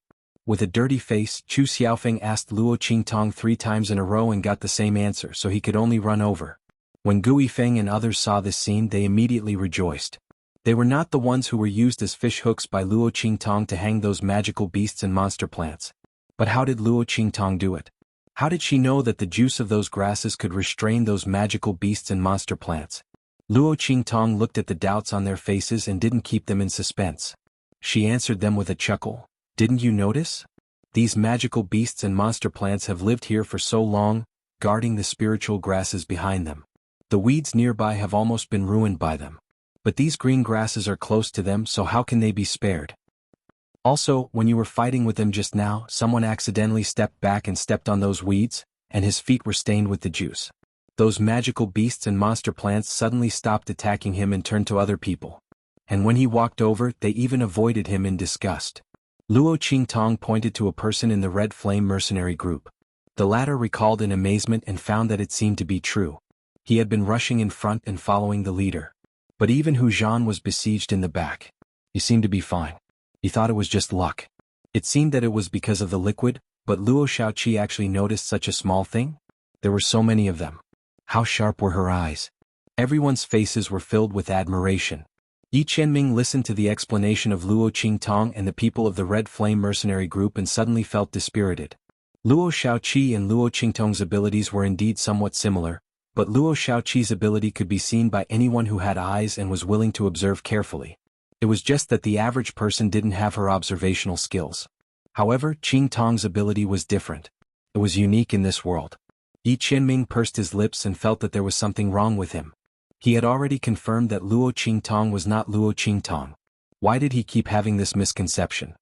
With a dirty face, Chu Xiaofeng asked Luo Qingtong 3 times in a row and got the same answer, so he could only run over. When Gu Yifeng and others saw this scene, they immediately rejoiced. They were not the ones who were used as fish hooks by Luo Qingtong to hang those magical beasts and monster plants. But how did Luo Qingtong do it? How did she know that the juice of those grasses could restrain those magical beasts and monster plants? Luo Qingtong looked at the doubts on their faces and didn't keep them in suspense. She answered them with a chuckle. Didn't you notice? These magical beasts and monster plants have lived here for so long, guarding the spiritual grasses behind them. The weeds nearby have almost been ruined by them. But these green grasses are close to them, so how can they be spared? Also, when you were fighting with them just now, someone accidentally stepped back and stepped on those weeds, and his feet were stained with the juice. Those magical beasts and monster plants suddenly stopped attacking him and turned to other people. And when he walked over, they even avoided him in disgust. Luo Qingtong pointed to a person in the Red Flame mercenary group. The latter recalled in amazement and found that it seemed to be true. He had been rushing in front and following the leader. But even Hu Zhan was besieged in the back. He seemed to be fine. He thought it was just luck. It seemed that it was because of the liquid, but Luo Shaoqi actually noticed such a small thing? There were so many of them. How sharp were her eyes? Everyone's faces were filled with admiration. Yi Qianming listened to the explanation of Luo Qingtong and the people of the Red Flame mercenary group and suddenly felt dispirited. Luo Shaoqi and Luo Qingtong's abilities were indeed somewhat similar, but Luo Shaoqi's ability could be seen by anyone who had eyes and was willing to observe carefully. It was just that the average person didn't have her observational skills. However, Qingtong's ability was different. It was unique in this world. Yi Qianming pursed his lips and felt that there was something wrong with him. He had already confirmed that Luo Qingtong was not Luo Qingtong. Why did he keep having this misconception?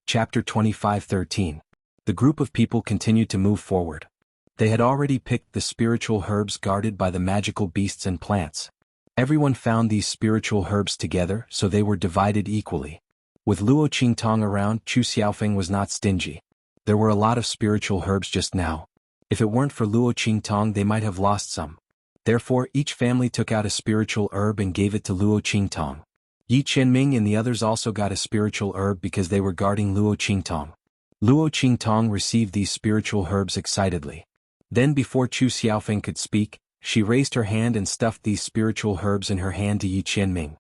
Chapter 25:13. The group of people continued to move forward. They had already picked the spiritual herbs guarded by the magical beasts and plants. Everyone found these spiritual herbs together, so they were divided equally. With Luo Qingtong around, Chu Xiaofeng was not stingy. There were a lot of spiritual herbs just now. If it weren't for Luo Qingtong, they might have lost some. Therefore, each family took out a spiritual herb and gave it to Luo Qingtong. Yi Qianming and the others also got a spiritual herb because they were guarding Luo Qingtong. Luo Qingtong received these spiritual herbs excitedly. Then before Chu Xiaofeng could speak, she raised her hand and stuffed these spiritual herbs in her hand to Yi Qianming.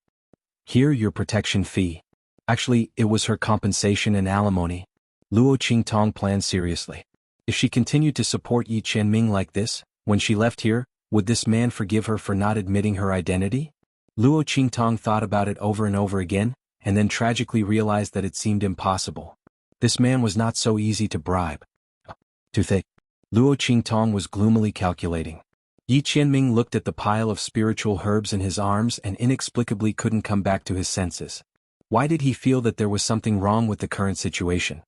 Here, your protection fee. Actually, it was her compensation and alimony. Luo Qingtong planned seriously. If she continued to support Yi Qianming like this, when she left here, would this man forgive her for not admitting her identity? Luo Qingtong thought about it over and over again, and then tragically realized that it seemed impossible. This man was not so easy to bribe. Too thick. Luo Qingtong was gloomily calculating. Yi Qianming looked at the pile of spiritual herbs in his arms and inexplicably couldn't come back to his senses. Why did he feel that there was something wrong with the current situation?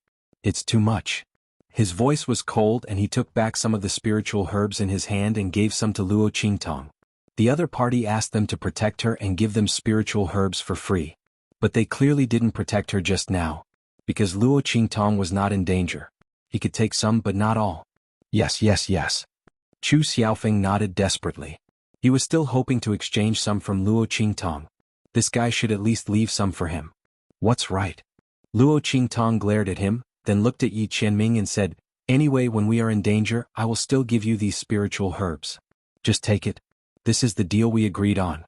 It's too much. His voice was cold and he took back some of the spiritual herbs in his hand and gave some to Luo Qingtong. The other party asked them to protect her and give them spiritual herbs for free. But they clearly didn't protect her just now. Because Luo Qingtong was not in danger. He could take some but not all. Yes. Chu Xiaofeng nodded desperately. He was still hoping to exchange some from Luo Qingtong. This guy should at least leave some for him. What's right? Luo Qingtong glared at him, then looked at Yi Qianming and said, anyway, when we are in danger, I will still give you these spiritual herbs. Just take it. This is the deal we agreed on.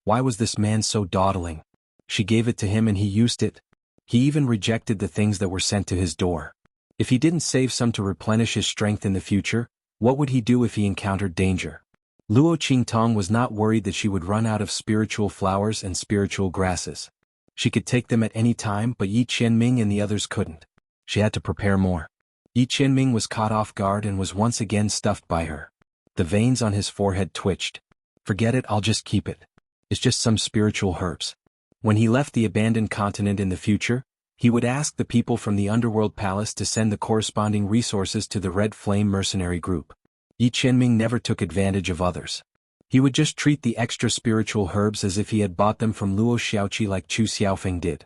Why was this man so dawdling? She gave it to him and he used it. He even rejected the things that were sent to his door. If he didn't save some to replenish his strength in the future, what would he do if he encountered danger? Luo Qingtong was not worried that she would run out of spiritual flowers and spiritual grasses. She could take them at any time, but Yi Qianming and the others couldn't. She had to prepare more. Yi Qianming was caught off guard and was once again stuffed by her. The veins on his forehead twitched. Forget it, I'll just keep it. It's just some spiritual herbs. When he left the abandoned continent in the future, he would ask the people from the Underworld Palace to send the corresponding resources to the Red Flame mercenary group. Yi Qianming never took advantage of others. He would just treat the extra spiritual herbs as if he had bought them from Luo Shaoqi like Chu Xiaofeng did.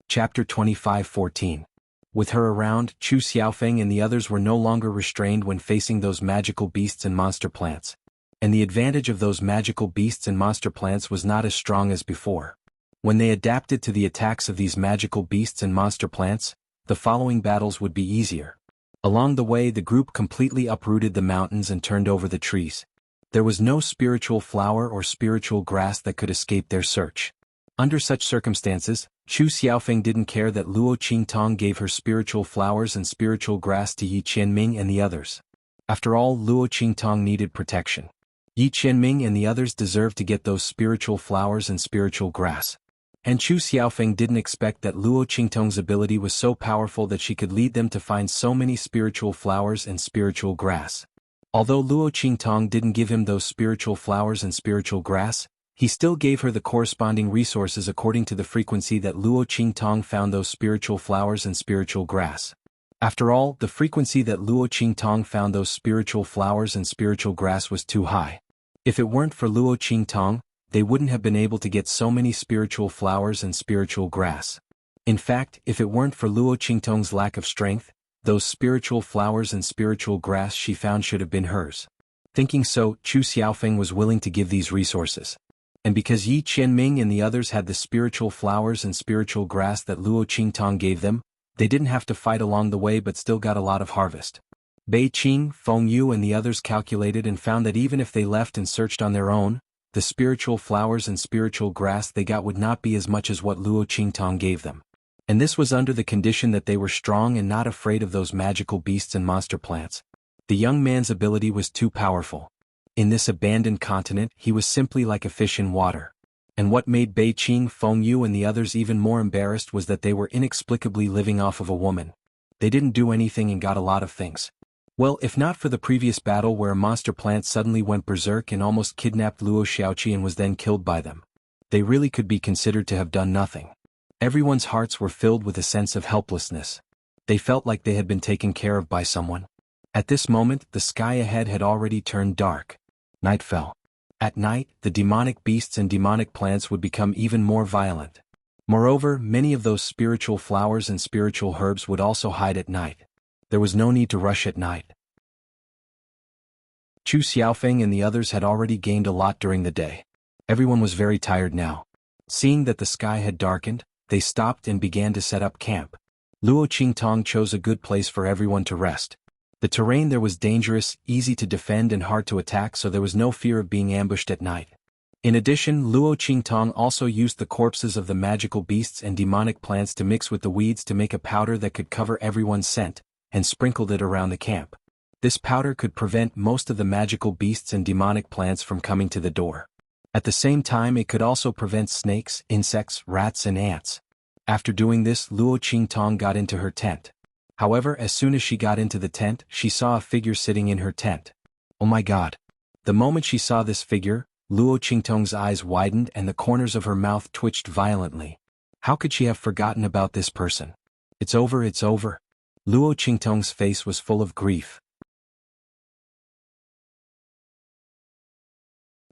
Chapter 25:14. With her around, Chu Xiaofeng and the others were no longer restrained when facing those magical beasts and monster plants. And the advantage of those magical beasts and monster plants was not as strong as before. When they adapted to the attacks of these magical beasts and monster plants, the following battles would be easier. Along the way, the group completely uprooted the mountains and turned over the trees. There was no spiritual flower or spiritual grass that could escape their search. Under such circumstances, Chu Xiaofeng didn't care that Luo Qingtong gave her spiritual flowers and spiritual grass to Yi Qianming and the others. After all, Luo Qingtong needed protection. Yi Qianming and the others deserved to get those spiritual flowers and spiritual grass. And Chu Xiaofeng didn't expect that Luo Qingtong's ability was so powerful that she could lead them to find so many spiritual flowers and spiritual grass. Although Luo Qingtong didn't give him those spiritual flowers and spiritual grass, he still gave her the corresponding resources according to the frequency that Luo Qingtong found those spiritual flowers and spiritual grass. After all, the frequency that Luo Qingtong found those spiritual flowers and spiritual grass was too high. If it weren't for Luo Qingtong, they wouldn't have been able to get so many spiritual flowers and spiritual grass. In fact, if it weren't for Luo Qingtong's lack of strength, those spiritual flowers and spiritual grass she found should have been hers. Thinking so, Chu Xiaofeng was willing to give these resources. And because Yi Qianming and the others had the spiritual flowers and spiritual grass that Luo Qingtong gave them, they didn't have to fight along the way but still got a lot of harvest. Bei Qing, Feng Yu and the others calculated and found that even if they left and searched on their own, the spiritual flowers and spiritual grass they got would not be as much as what Luo Qingtong gave them. And this was under the condition that they were strong and not afraid of those magical beasts and monster plants. The young man's ability was too powerful. In this abandoned continent, he was simply like a fish in water. And what made Bei Qing, Feng Yu and the others even more embarrassed was that they were inexplicably living off of a woman. They didn't do anything and got a lot of things. Well, if not for the previous battle where a monster plant suddenly went berserk and almost kidnapped Luo Xiaoqi and was then killed by them, they really could be considered to have done nothing. Everyone's hearts were filled with a sense of helplessness. They felt like they had been taken care of by someone. At this moment, the sky ahead had already turned dark. Night fell. At night, the demonic beasts and demonic plants would become even more violent. Moreover, many of those spiritual flowers and spiritual herbs would also hide at night. There was no need to rush at night. Chu Xiaofeng and the others had already gained a lot during the day. Everyone was very tired now. Seeing that the sky had darkened, they stopped and began to set up camp. Luo Qingtong chose a good place for everyone to rest. The terrain there was dangerous, easy to defend and hard to attack, so there was no fear of being ambushed at night. In addition, Luo Qingtong also used the corpses of the magical beasts and demonic plants to mix with the weeds to make a powder that could cover everyone's scent, and sprinkled it around the camp. This powder could prevent most of the magical beasts and demonic plants from coming to the door. At the same time, it could also prevent snakes, insects, rats and ants. After doing this, Luo Qingtong got into her tent. However, as soon as she got into the tent, she saw a figure sitting in her tent. Oh my God! The moment she saw this figure, Luo Qingtong's eyes widened and the corners of her mouth twitched violently. How could she have forgotten about this person? It's over, it's over. Luo Qingtong's face was full of grief.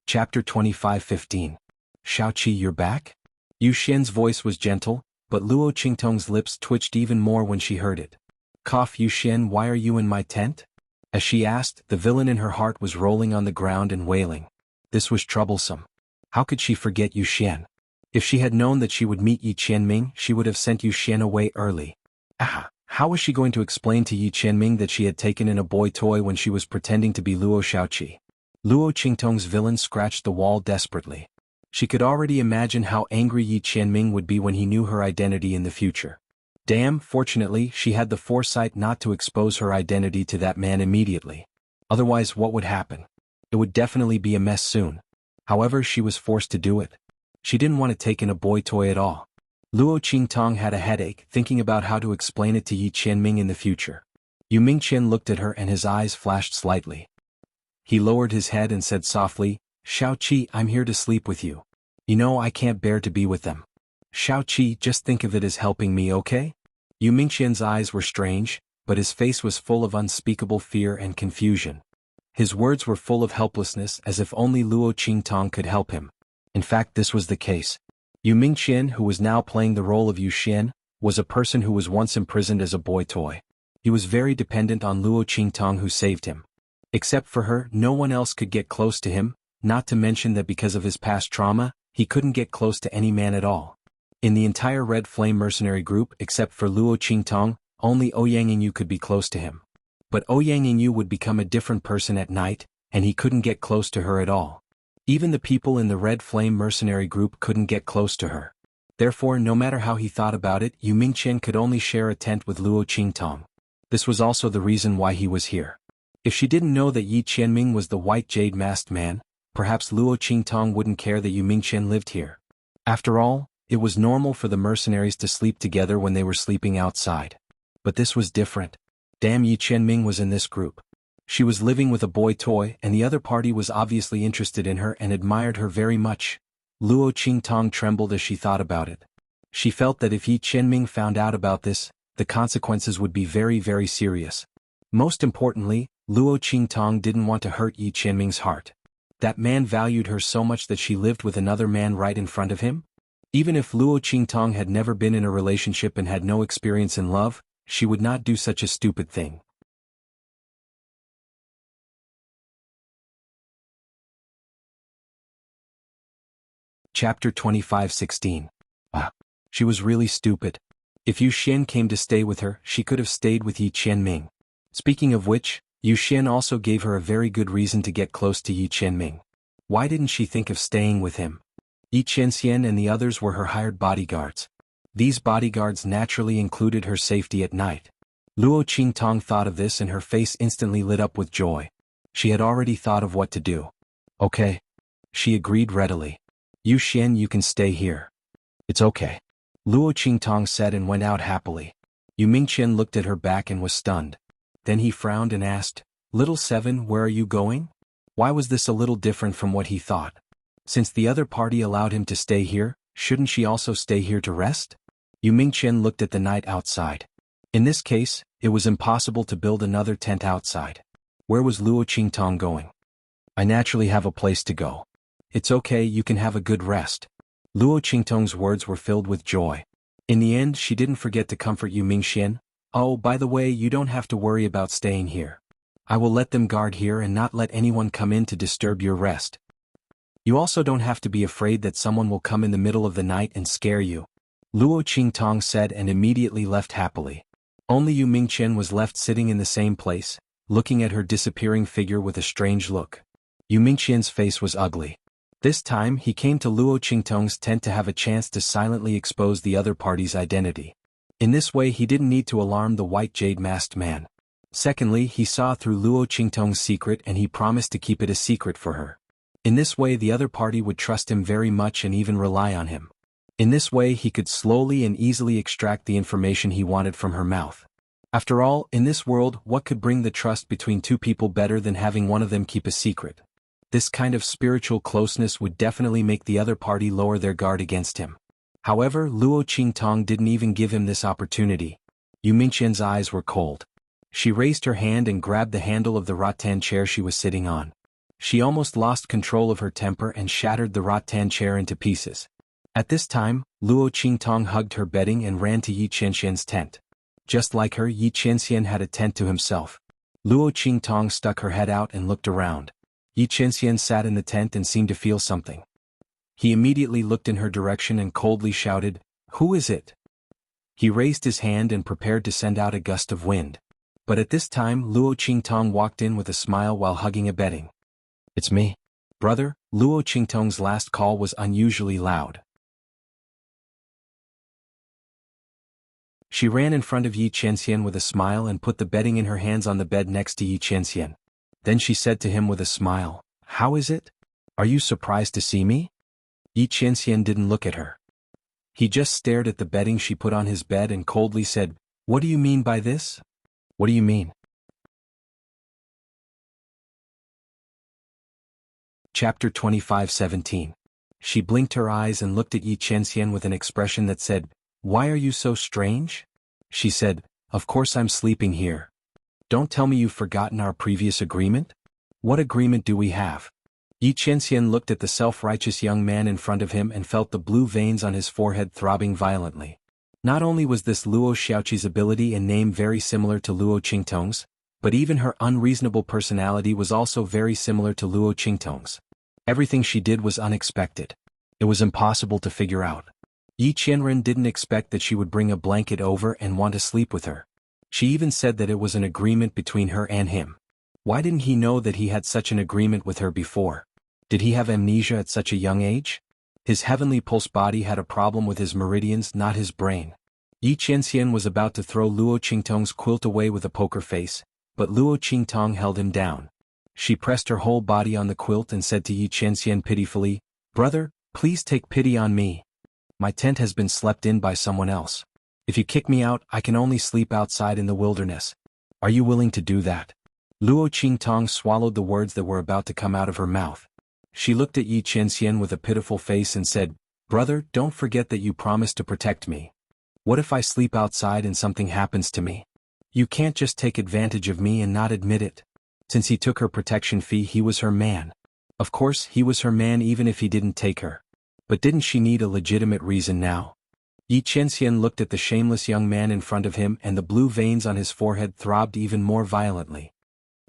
Chapter 25:15. Xiaoqi, you're back? Yu Xian's voice was gentle, but Luo Qingtong's lips twitched even more when she heard it. Cough, Yu Xian, why are you in my tent? As she asked, the villain in her heart was rolling on the ground and wailing. This was troublesome. How could she forget Yu Xian? If she had known that she would meet Yi Qianming, she would have sent Yu Xian away early. How was she going to explain to Yi Qianming that she had taken in a boy toy when she was pretending to be Luo Xiaoqi? Luo Qingtong's villain scratched the wall desperately. She could already imagine how angry Yi Qianming would be when he knew her identity in the future. Damn, fortunately, she had the foresight not to expose her identity to that man immediately. Otherwise, what would happen? It would definitely be a mess soon. However, she was forced to do it. She didn't want to take in a boy toy at all. Luo Qingtong had a headache thinking about how to explain it to Yi Qianming in the future. Yu Mingqian looked at her and his eyes flashed slightly. He lowered his head and said softly, Xiaoqi, I'm here to sleep with you. You know I can't bear to be with them. Xiaoqi, just think of it as helping me, okay? Yu Mingqian's eyes were strange, but his face was full of unspeakable fear and confusion. His words were full of helplessness, as if only Luo Qingtong could help him. In fact, this was the case. Yu Mingqian, who was now playing the role of Yu Xian, was a person who was once imprisoned as a boy toy. He was very dependent on Luo Qingtong, who saved him. Except for her, no one else could get close to him, not to mention that because of his past trauma, he couldn't get close to any man at all. In the entire Red Flame mercenary group, except for Luo Qingtong, only Ouyang Yingyu could be close to him. But Ouyang Yingyu would become a different person at night, and he couldn't get close to her at all. Even the people in the Red Flame mercenary group couldn't get close to her. Therefore, no matter how he thought about it, Yu Mingqian could only share a tent with Luo Qingtong. This was also the reason why he was here. If she didn't know that Yi Qianming was the white jade masked man, perhaps Luo Qingtong wouldn't care that Yu Mingqian lived here. After all, it was normal for the mercenaries to sleep together when they were sleeping outside. But this was different. Damn, Yi Qianming was in this group. She was living with a boy toy, and the other party was obviously interested in her and admired her very much. Luo Qingtong trembled as she thought about it. She felt that if Yi Qianming found out about this, the consequences would be very, very serious. Most importantly, Luo Qingtong didn't want to hurt Yi Qianming's heart. That man valued her so much that she lived with another man right in front of him? Even if Luo Qingtong had never been in a relationship and had no experience in love, she would not do such a stupid thing. Chapter 25:16. She was really stupid. If Yu Xian came to stay with her, she could have stayed with Yi Qianming. Speaking of which, Yu Xian also gave her a very good reason to get close to Yi Qianming. Why didn't she think of staying with him? Yi Qianxian and the others were her hired bodyguards. These bodyguards naturally included her safety at night. Luo Qingtong thought of this and her face instantly lit up with joy. She had already thought of what to do. Okay. She agreed readily. Yu Xian, you can stay here. It's okay. Luo Qingtong said and went out happily. Yu Mingqian looked at her back and was stunned. Then he frowned and asked, "Little Seven, where are you going?" Why was this a little different from what he thought? Since the other party allowed him to stay here, shouldn't she also stay here to rest? Yu Mingqian looked at the night outside. In this case, it was impossible to build another tent outside. Where was Luo Qingtong going? I naturally have a place to go. It's okay, you can have a good rest. Luo Qingtong's words were filled with joy. In the end, she didn't forget to comfort Yu Mingqian. Oh, by the way, you don't have to worry about staying here. I will let them guard here and not let anyone come in to disturb your rest. You also don't have to be afraid that someone will come in the middle of the night and scare you. Luo Qingtong said and immediately left happily. Only Yu Mingqian was left sitting in the same place, looking at her disappearing figure with a strange look. Yu Mingqian's face was ugly. This time he came to Luo Qingtong's tent to have a chance to silently expose the other party's identity. In this way he didn't need to alarm the white jade masked man. Secondly, he saw through Luo Qingtong's secret and he promised to keep it a secret for her. In this way the other party would trust him very much and even rely on him. In this way he could slowly and easily extract the information he wanted from her mouth. After all, in this world, what could bring the trust between two people better than having one of them keep a secret? This kind of spiritual closeness would definitely make the other party lower their guard against him. However, Luo Qingtong didn't even give him this opportunity. Yu Mingqian's eyes were cold. She raised her hand and grabbed the handle of the rattan chair she was sitting on. She almost lost control of her temper and shattered the rattan chair into pieces. At this time, Luo Qingtong hugged her bedding and ran to Yi Qianxian's tent. Just like her, Yi Qianxian had a tent to himself. Luo Qingtong stuck her head out and looked around. Yi Qianxian sat in the tent and seemed to feel something. He immediately looked in her direction and coldly shouted, "Who is it?" He raised his hand and prepared to send out a gust of wind. But at this time Luo Qingtong walked in with a smile while hugging a bedding. "It's me, brother." Luo Qingtong's last call was unusually loud. She ran in front of Yi Qianxian with a smile and put the bedding in her hands on the bed next to Yi Qianxian. Then she said to him with a smile, "How is it? Are you surprised to see me?" Yi Qianxian didn't look at her. He just stared at the bedding she put on his bed and coldly said, "What do you mean by this?" "What do you mean?" Chapter 25:17. She blinked her eyes and looked at Yi Qianxian with an expression that said, "Why are you so strange?" She said, "Of course I'm sleeping here. Don't tell me you've forgotten our previous agreement? What agreement do we have?" Yi Qianxian looked at the self-righteous young man in front of him and felt the blue veins on his forehead throbbing violently. Not only was this Luo Xiaoqi's ability and name very similar to Luo Qingtong's, but even her unreasonable personality was also very similar to Luo Qingtong's. Everything she did was unexpected. It was impossible to figure out. Yi Qianren didn't expect that she would bring a blanket over and want to sleep with her. She even said that it was an agreement between her and him. Why didn't he know that he had such an agreement with her before? Did he have amnesia at such a young age? His heavenly pulse body had a problem with his meridians, not his brain. Yi Qianxian was about to throw Luo Qingtong's quilt away with a poker face, but Luo Qingtong held him down. She pressed her whole body on the quilt and said to Yi Qianxian pitifully, "Brother, please take pity on me. My tent has been slept in by someone else. If you kick me out, I can only sleep outside in the wilderness. Are you willing to do that?" Luo Qingtong swallowed the words that were about to come out of her mouth. She looked at Yi Qianxian with a pitiful face and said, "Brother, don't forget that you promised to protect me. What if I sleep outside and something happens to me? You can't just take advantage of me and not admit it." Since he took her protection fee, he was her man. Of course, he was her man even if he didn't take her. But didn't she need a legitimate reason now? Yi Qianxian looked at the shameless young man in front of him, and the blue veins on his forehead throbbed even more violently.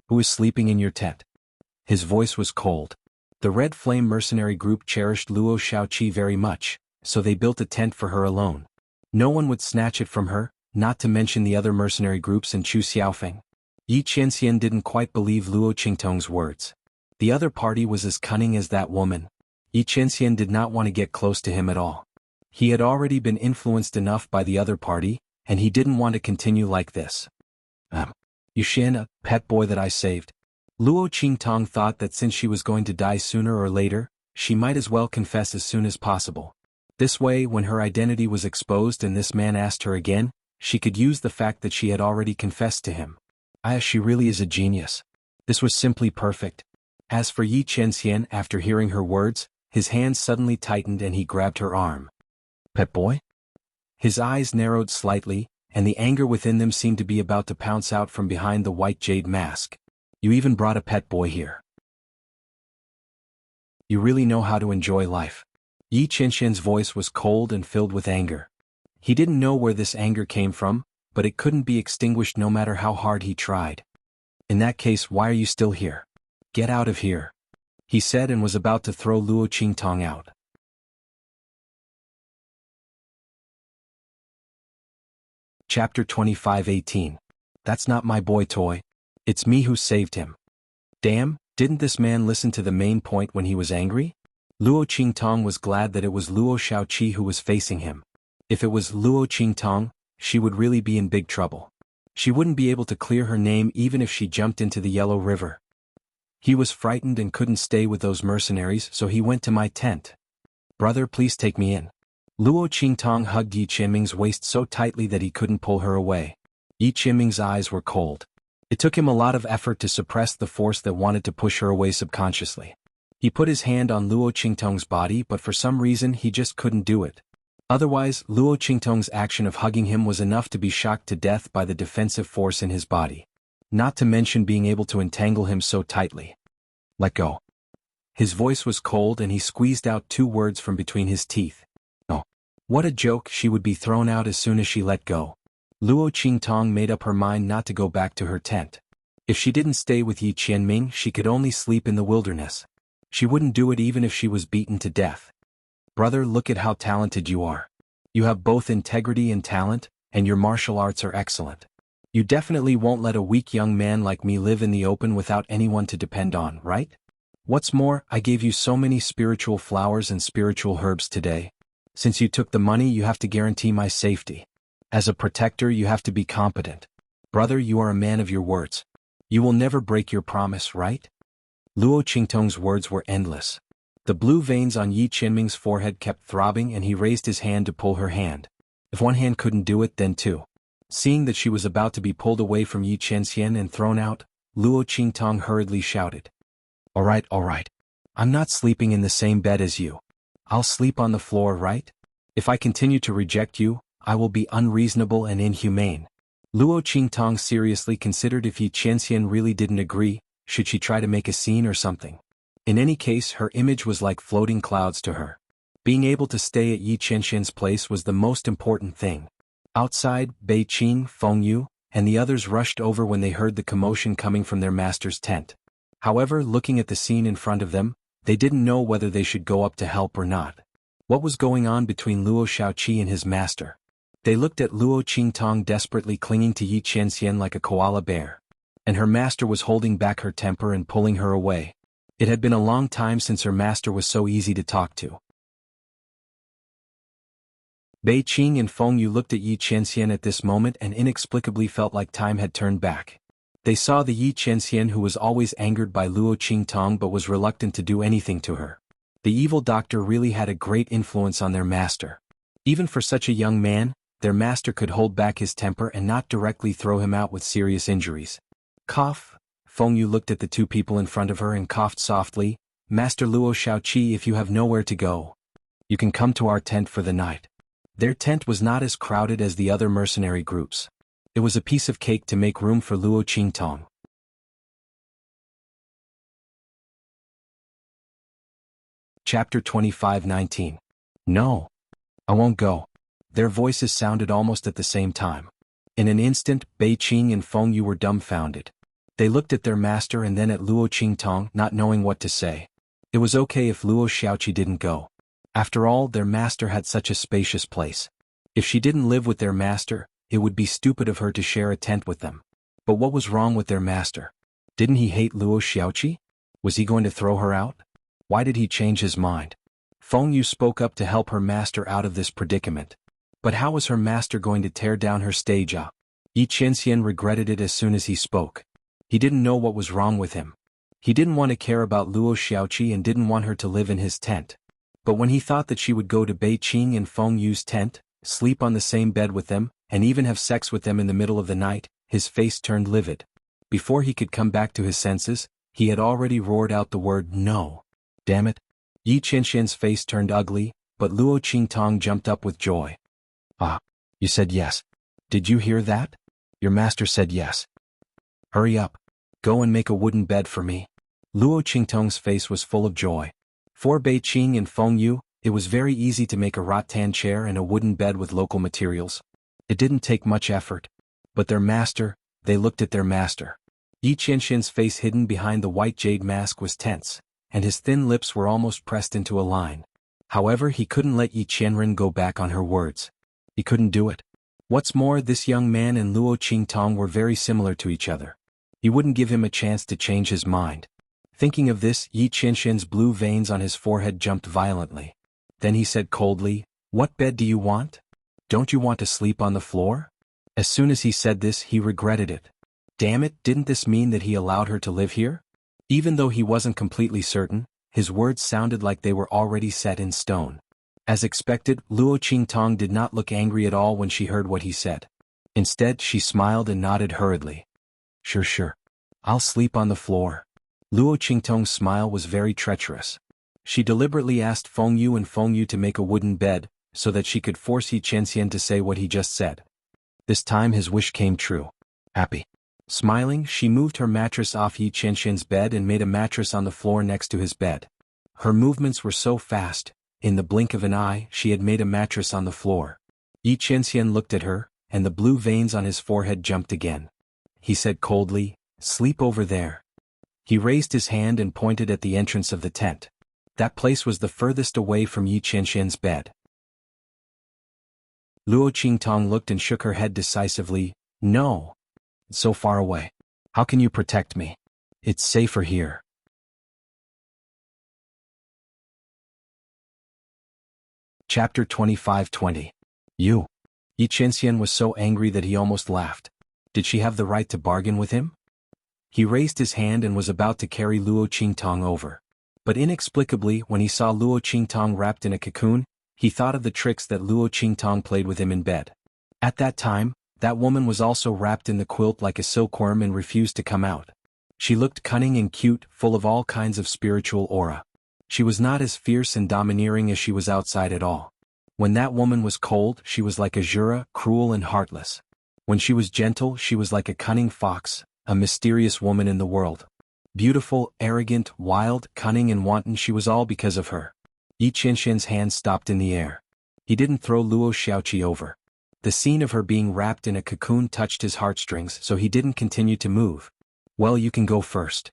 "Who is sleeping in your tent?" His voice was cold. The Red Flame mercenary group cherished Luo Shaoqi very much, so they built a tent for her alone. No one would snatch it from her, not to mention the other mercenary groups and Chu Xiaofeng. Yi Qianxian didn't quite believe Luo Qingtong's words. The other party was as cunning as that woman. Yi Qianxian did not want to get close to him at all. He had already been influenced enough by the other party, and he didn't want to continue like this. Yuxian, a pet boy that I saved." Luo Qingtong thought that since she was going to die sooner or later, she might as well confess as soon as possible. This way, when her identity was exposed and this man asked her again, she could use the fact that she had already confessed to him. She really is a genius. This was simply perfect. As for Yi Qianxian, after hearing her words, his hands suddenly tightened and he grabbed her arm. "Pet boy?" His eyes narrowed slightly, and the anger within them seemed to be about to pounce out from behind the white jade mask. "You even brought a pet boy here. You really know how to enjoy life." Yi Qianxian's voice was cold and filled with anger. He didn't know where this anger came from, but it couldn't be extinguished no matter how hard he tried. "In that case, why are you still here? Get out of here," he said, and was about to throw Luo Qingtong out. Chapter 25:18. That's not my boy toy. It's me who saved him. Damn, didn't this man listen to the main point when he was angry? Luo Qingtong was glad that it was Luo Shaoqi who was facing him. If it was Luo Qingtong, she would really be in big trouble. She wouldn't be able to clear her name even if she jumped into the Yellow River. He was frightened and couldn't stay with those mercenaries, so he went to my tent. "Brother, please take me in." Luo Qingtong hugged Yi Qianming's waist so tightly that he couldn't pull her away. Yi Qianming's eyes were cold. It took him a lot of effort to suppress the force that wanted to push her away subconsciously. He put his hand on Luo Qingtong's body, but for some reason he just couldn't do it. Otherwise, Luo Qingtong's action of hugging him was enough to be shocked to death by the defensive force in his body. Not to mention being able to entangle him so tightly. "Let go." His voice was cold and he squeezed out 2 words from between his teeth. "Oh." What a joke, she would be thrown out as soon as she let go. Luo Qingtong made up her mind not to go back to her tent. If she didn't stay with Yi Qianming, she could only sleep in the wilderness. She wouldn't do it even if she was beaten to death. "Brother, look at how talented you are. You have both integrity and talent, and your martial arts are excellent. You definitely won't let a weak young man like me live in the open without anyone to depend on, right? What's more, I gave you so many spiritual flowers and spiritual herbs today. Since you took the money, you have to guarantee my safety. As a protector, you have to be competent. Brother, you are a man of your words. You will never break your promise, right?" Luo Qingtong's words were endless. The blue veins on Yi Qianming's forehead kept throbbing and he raised his hand to pull her hand. If one hand couldn't do it, then 2. Seeing that she was about to be pulled away from Yi Qianxian and thrown out, Luo Qingtong hurriedly shouted. All right. I'm not sleeping in the same bed as you. I'll sleep on the floor, right? If I continue to reject you, I will be unreasonable and inhumane." Luo Qingtong seriously considered if Yi Qianxian really didn't agree, should she try to make a scene or something. In any case, her image was like floating clouds to her. Being able to stay at Yi Qianxian's place was the most important thing. Outside, Bei Qing, Feng Yu, and the others rushed over when they heard the commotion coming from their master's tent. However, looking at the scene in front of them, they didn't know whether they should go up to help or not. What was going on between Luo Shaoqi and his master? They looked at Luo Qingtong desperately clinging to Yi Qianxian like a koala bear. And her master was holding back her temper and pulling her away. It had been a long time since her master was so easy to talk to. Bei Qing and Feng Yu looked at Yi Qianxian at this moment and inexplicably felt like time had turned back. They saw the Yi Qianxian who was always angered by Luo Qingtong but was reluctant to do anything to her. The evil doctor really had a great influence on their master. Even for such a young man, their master could hold back his temper and not directly throw him out with serious injuries. Cough. Feng Yu looked at the two people in front of her and coughed softly. Master Luo Shaoqi, if you have nowhere to go, you can come to our tent for the night. Their tent was not as crowded as the other mercenary groups. It was a piece of cake to make room for Luo Qingtong. Chapter 25:19. No. I won't go. Their voices sounded almost at the same time. In an instant, Bei Qing and Feng Yu were dumbfounded. They looked at their master and then at Luo Qingtong, not knowing what to say. It was okay if Luo Shaoqi didn't go. After all, their master had such a spacious place. If she didn't live with their master, it would be stupid of her to share a tent with them. But what was wrong with their master? Didn't he hate Luo Shaoqi? Was he going to throw her out? Why did he change his mind? Feng Yu spoke up to help her master out of this predicament. But how was her master going to tear down her stage up? Yi Qianxian regretted it as soon as he spoke. He didn't know what was wrong with him. He didn't want to care about Luo Shaoqi and didn't want her to live in his tent. But when he thought that she would go to Bei Qing and Feng Yu's tent, sleep on the same bed with them, and even have sex with them in the middle of the night, his face turned livid. Before he could come back to his senses, he had already roared out the word no. Damn it. Yi Qianxian's face turned ugly, but Luo Qingtong jumped up with joy. Ah, you said yes. Did you hear that? Your master said yes. Hurry up. Go and make a wooden bed for me. Luo Qingtong's face was full of joy. For Bei Qing and Feng Yu, it was very easy to make a rattan chair and a wooden bed with local materials. It didn't take much effort. But their master, they looked at their master. Yi Qianxian's face hidden behind the white jade mask was tense, and his thin lips were almost pressed into a line. However, he couldn't let Yi Qianren go back on her words. He couldn't do it. What's more, this young man and Luo Qingtong were very similar to each other. He wouldn't give him a chance to change his mind. Thinking of this, Yi Qianxian's blue veins on his forehead jumped violently. Then he said coldly, "What bed do you want? Don't you want to sleep on the floor?" As soon as he said this, he regretted it. Damn it, didn't this mean that he allowed her to live here? Even though he wasn't completely certain, his words sounded like they were already set in stone. As expected, Luo Qingtong did not look angry at all when she heard what he said. Instead, she smiled and nodded hurriedly. Sure. I'll sleep on the floor. Luo Qingtong's smile was very treacherous. She deliberately asked Feng Yu and Feng Yu to make a wooden bed, so that she could force Yi Qianxian to say what he just said. This time his wish came true. Happy. Smiling, she moved her mattress off Yi Qianxian's bed and made a mattress on the floor next to his bed. Her movements were so fast, in the blink of an eye, she had made a mattress on the floor. Yi Qianxian looked at her, and the blue veins on his forehead jumped again. He said coldly, "Sleep over there." He raised his hand and pointed at the entrance of the tent. That place was the furthest away from Yi Qianxian's bed. Luo Qingtong looked and shook her head decisively. No. It's so far away. How can you protect me? It's safer here. Chapter 25:20. You. Yi Qianxian was so angry that he almost laughed. Did she have the right to bargain with him? He raised his hand and was about to carry Luo Qingtong over. But inexplicably, when he saw Luo Qingtong wrapped in a cocoon, he thought of the tricks that Luo Qingtong played with him in bed. At that time, that woman was also wrapped in the quilt like a silkworm and refused to come out. She looked cunning and cute, full of all kinds of spiritual aura. She was not as fierce and domineering as she was outside at all. When that woman was cold, she was like Azura, cruel and heartless. When she was gentle, she was like a cunning fox, a mysterious woman in the world. Beautiful, arrogant, wild, cunning and wanton, she was all because of her. Yi Qianxian's hand stopped in the air. He didn't throw Luo Shaoqi over. The scene of her being wrapped in a cocoon touched his heartstrings, so he didn't continue to move. Well, you can go first.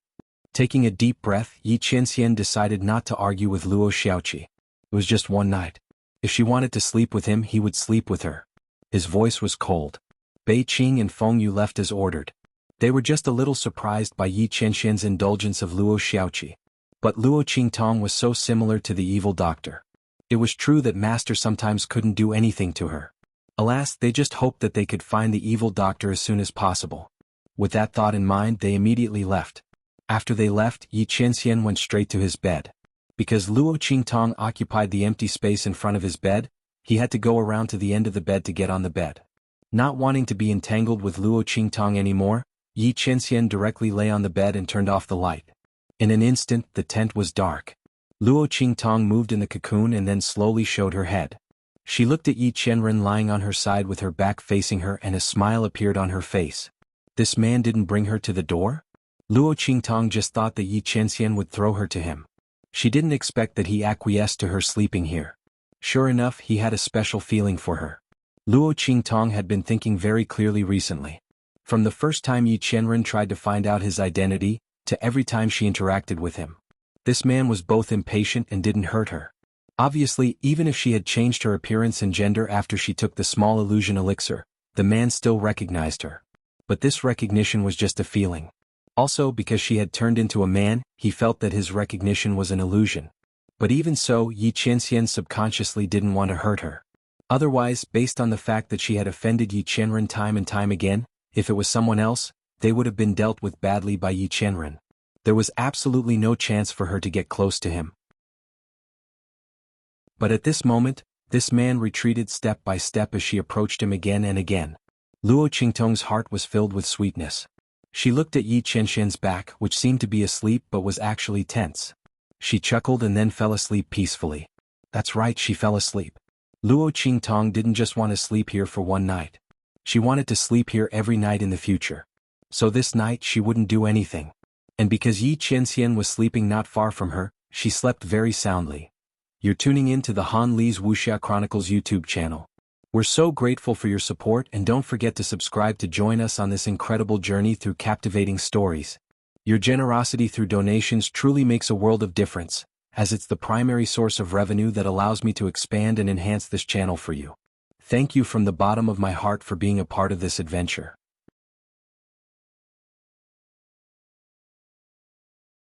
Taking a deep breath, Yi Qianxian decided not to argue with Luo Shaoqi. It was just one night. If she wanted to sleep with him, he would sleep with her. His voice was cold. Bei Qing and Feng Yu left as ordered. They were just a little surprised by Yi Qianxian's indulgence of Luo Shaoqi. But Luo Qingtong was so similar to the evil doctor. It was true that Master sometimes couldn't do anything to her. Alas, they just hoped that they could find the evil doctor as soon as possible. With that thought in mind, they immediately left. After they left, Yi Qianxian went straight to his bed. Because Luo Qingtong occupied the empty space in front of his bed, he had to go around to the end of the bed to get on the bed. Not wanting to be entangled with Luo Qingtong anymore, Yi Qianxian directly lay on the bed and turned off the light. In an instant, the tent was dark. Luo Qingtong moved in the cocoon and then slowly showed her head. She looked at Yi Qianren lying on her side with her back facing her, and a smile appeared on her face. This man didn't bring her to the door? Luo Qingtong just thought that Yi Qianxian would throw her to him. She didn't expect that he acquiesced to her sleeping here. Sure enough, he had a special feeling for her. Luo Qingtong had been thinking very clearly recently. From the first time Yi Qianren tried to find out his identity, to every time she interacted with him. This man was both impatient and didn't hurt her. Obviously, even if she had changed her appearance and gender after she took the small illusion elixir, the man still recognized her. But this recognition was just a feeling. Also, because she had turned into a man, he felt that his recognition was an illusion. But even so, Yi Qianxian subconsciously didn't want to hurt her. Otherwise, based on the fact that she had offended Yi Qianren time and time again, if it was someone else, they would have been dealt with badly by Yi Qianren. There was absolutely no chance for her to get close to him. But at this moment, this man retreated step by step as she approached him again and again. Luo Qingtong's heart was filled with sweetness. She looked at Yi Qianxian's back, which seemed to be asleep but was actually tense. She chuckled and then fell asleep peacefully. That's right, she fell asleep. Luo Qingtong didn't just want to sleep here for one night. She wanted to sleep here every night in the future. So this night she wouldn't do anything. And because Yi Qianxian was sleeping not far from her, she slept very soundly. You're tuning in to the Han Li's Wuxia Chronicles YouTube channel. We're so grateful for your support, and don't forget to subscribe to join us on this incredible journey through captivating stories. Your generosity through donations truly makes a world of difference, as it's the primary source of revenue that allows me to expand and enhance this channel for you. Thank you from the bottom of my heart for being a part of this adventure.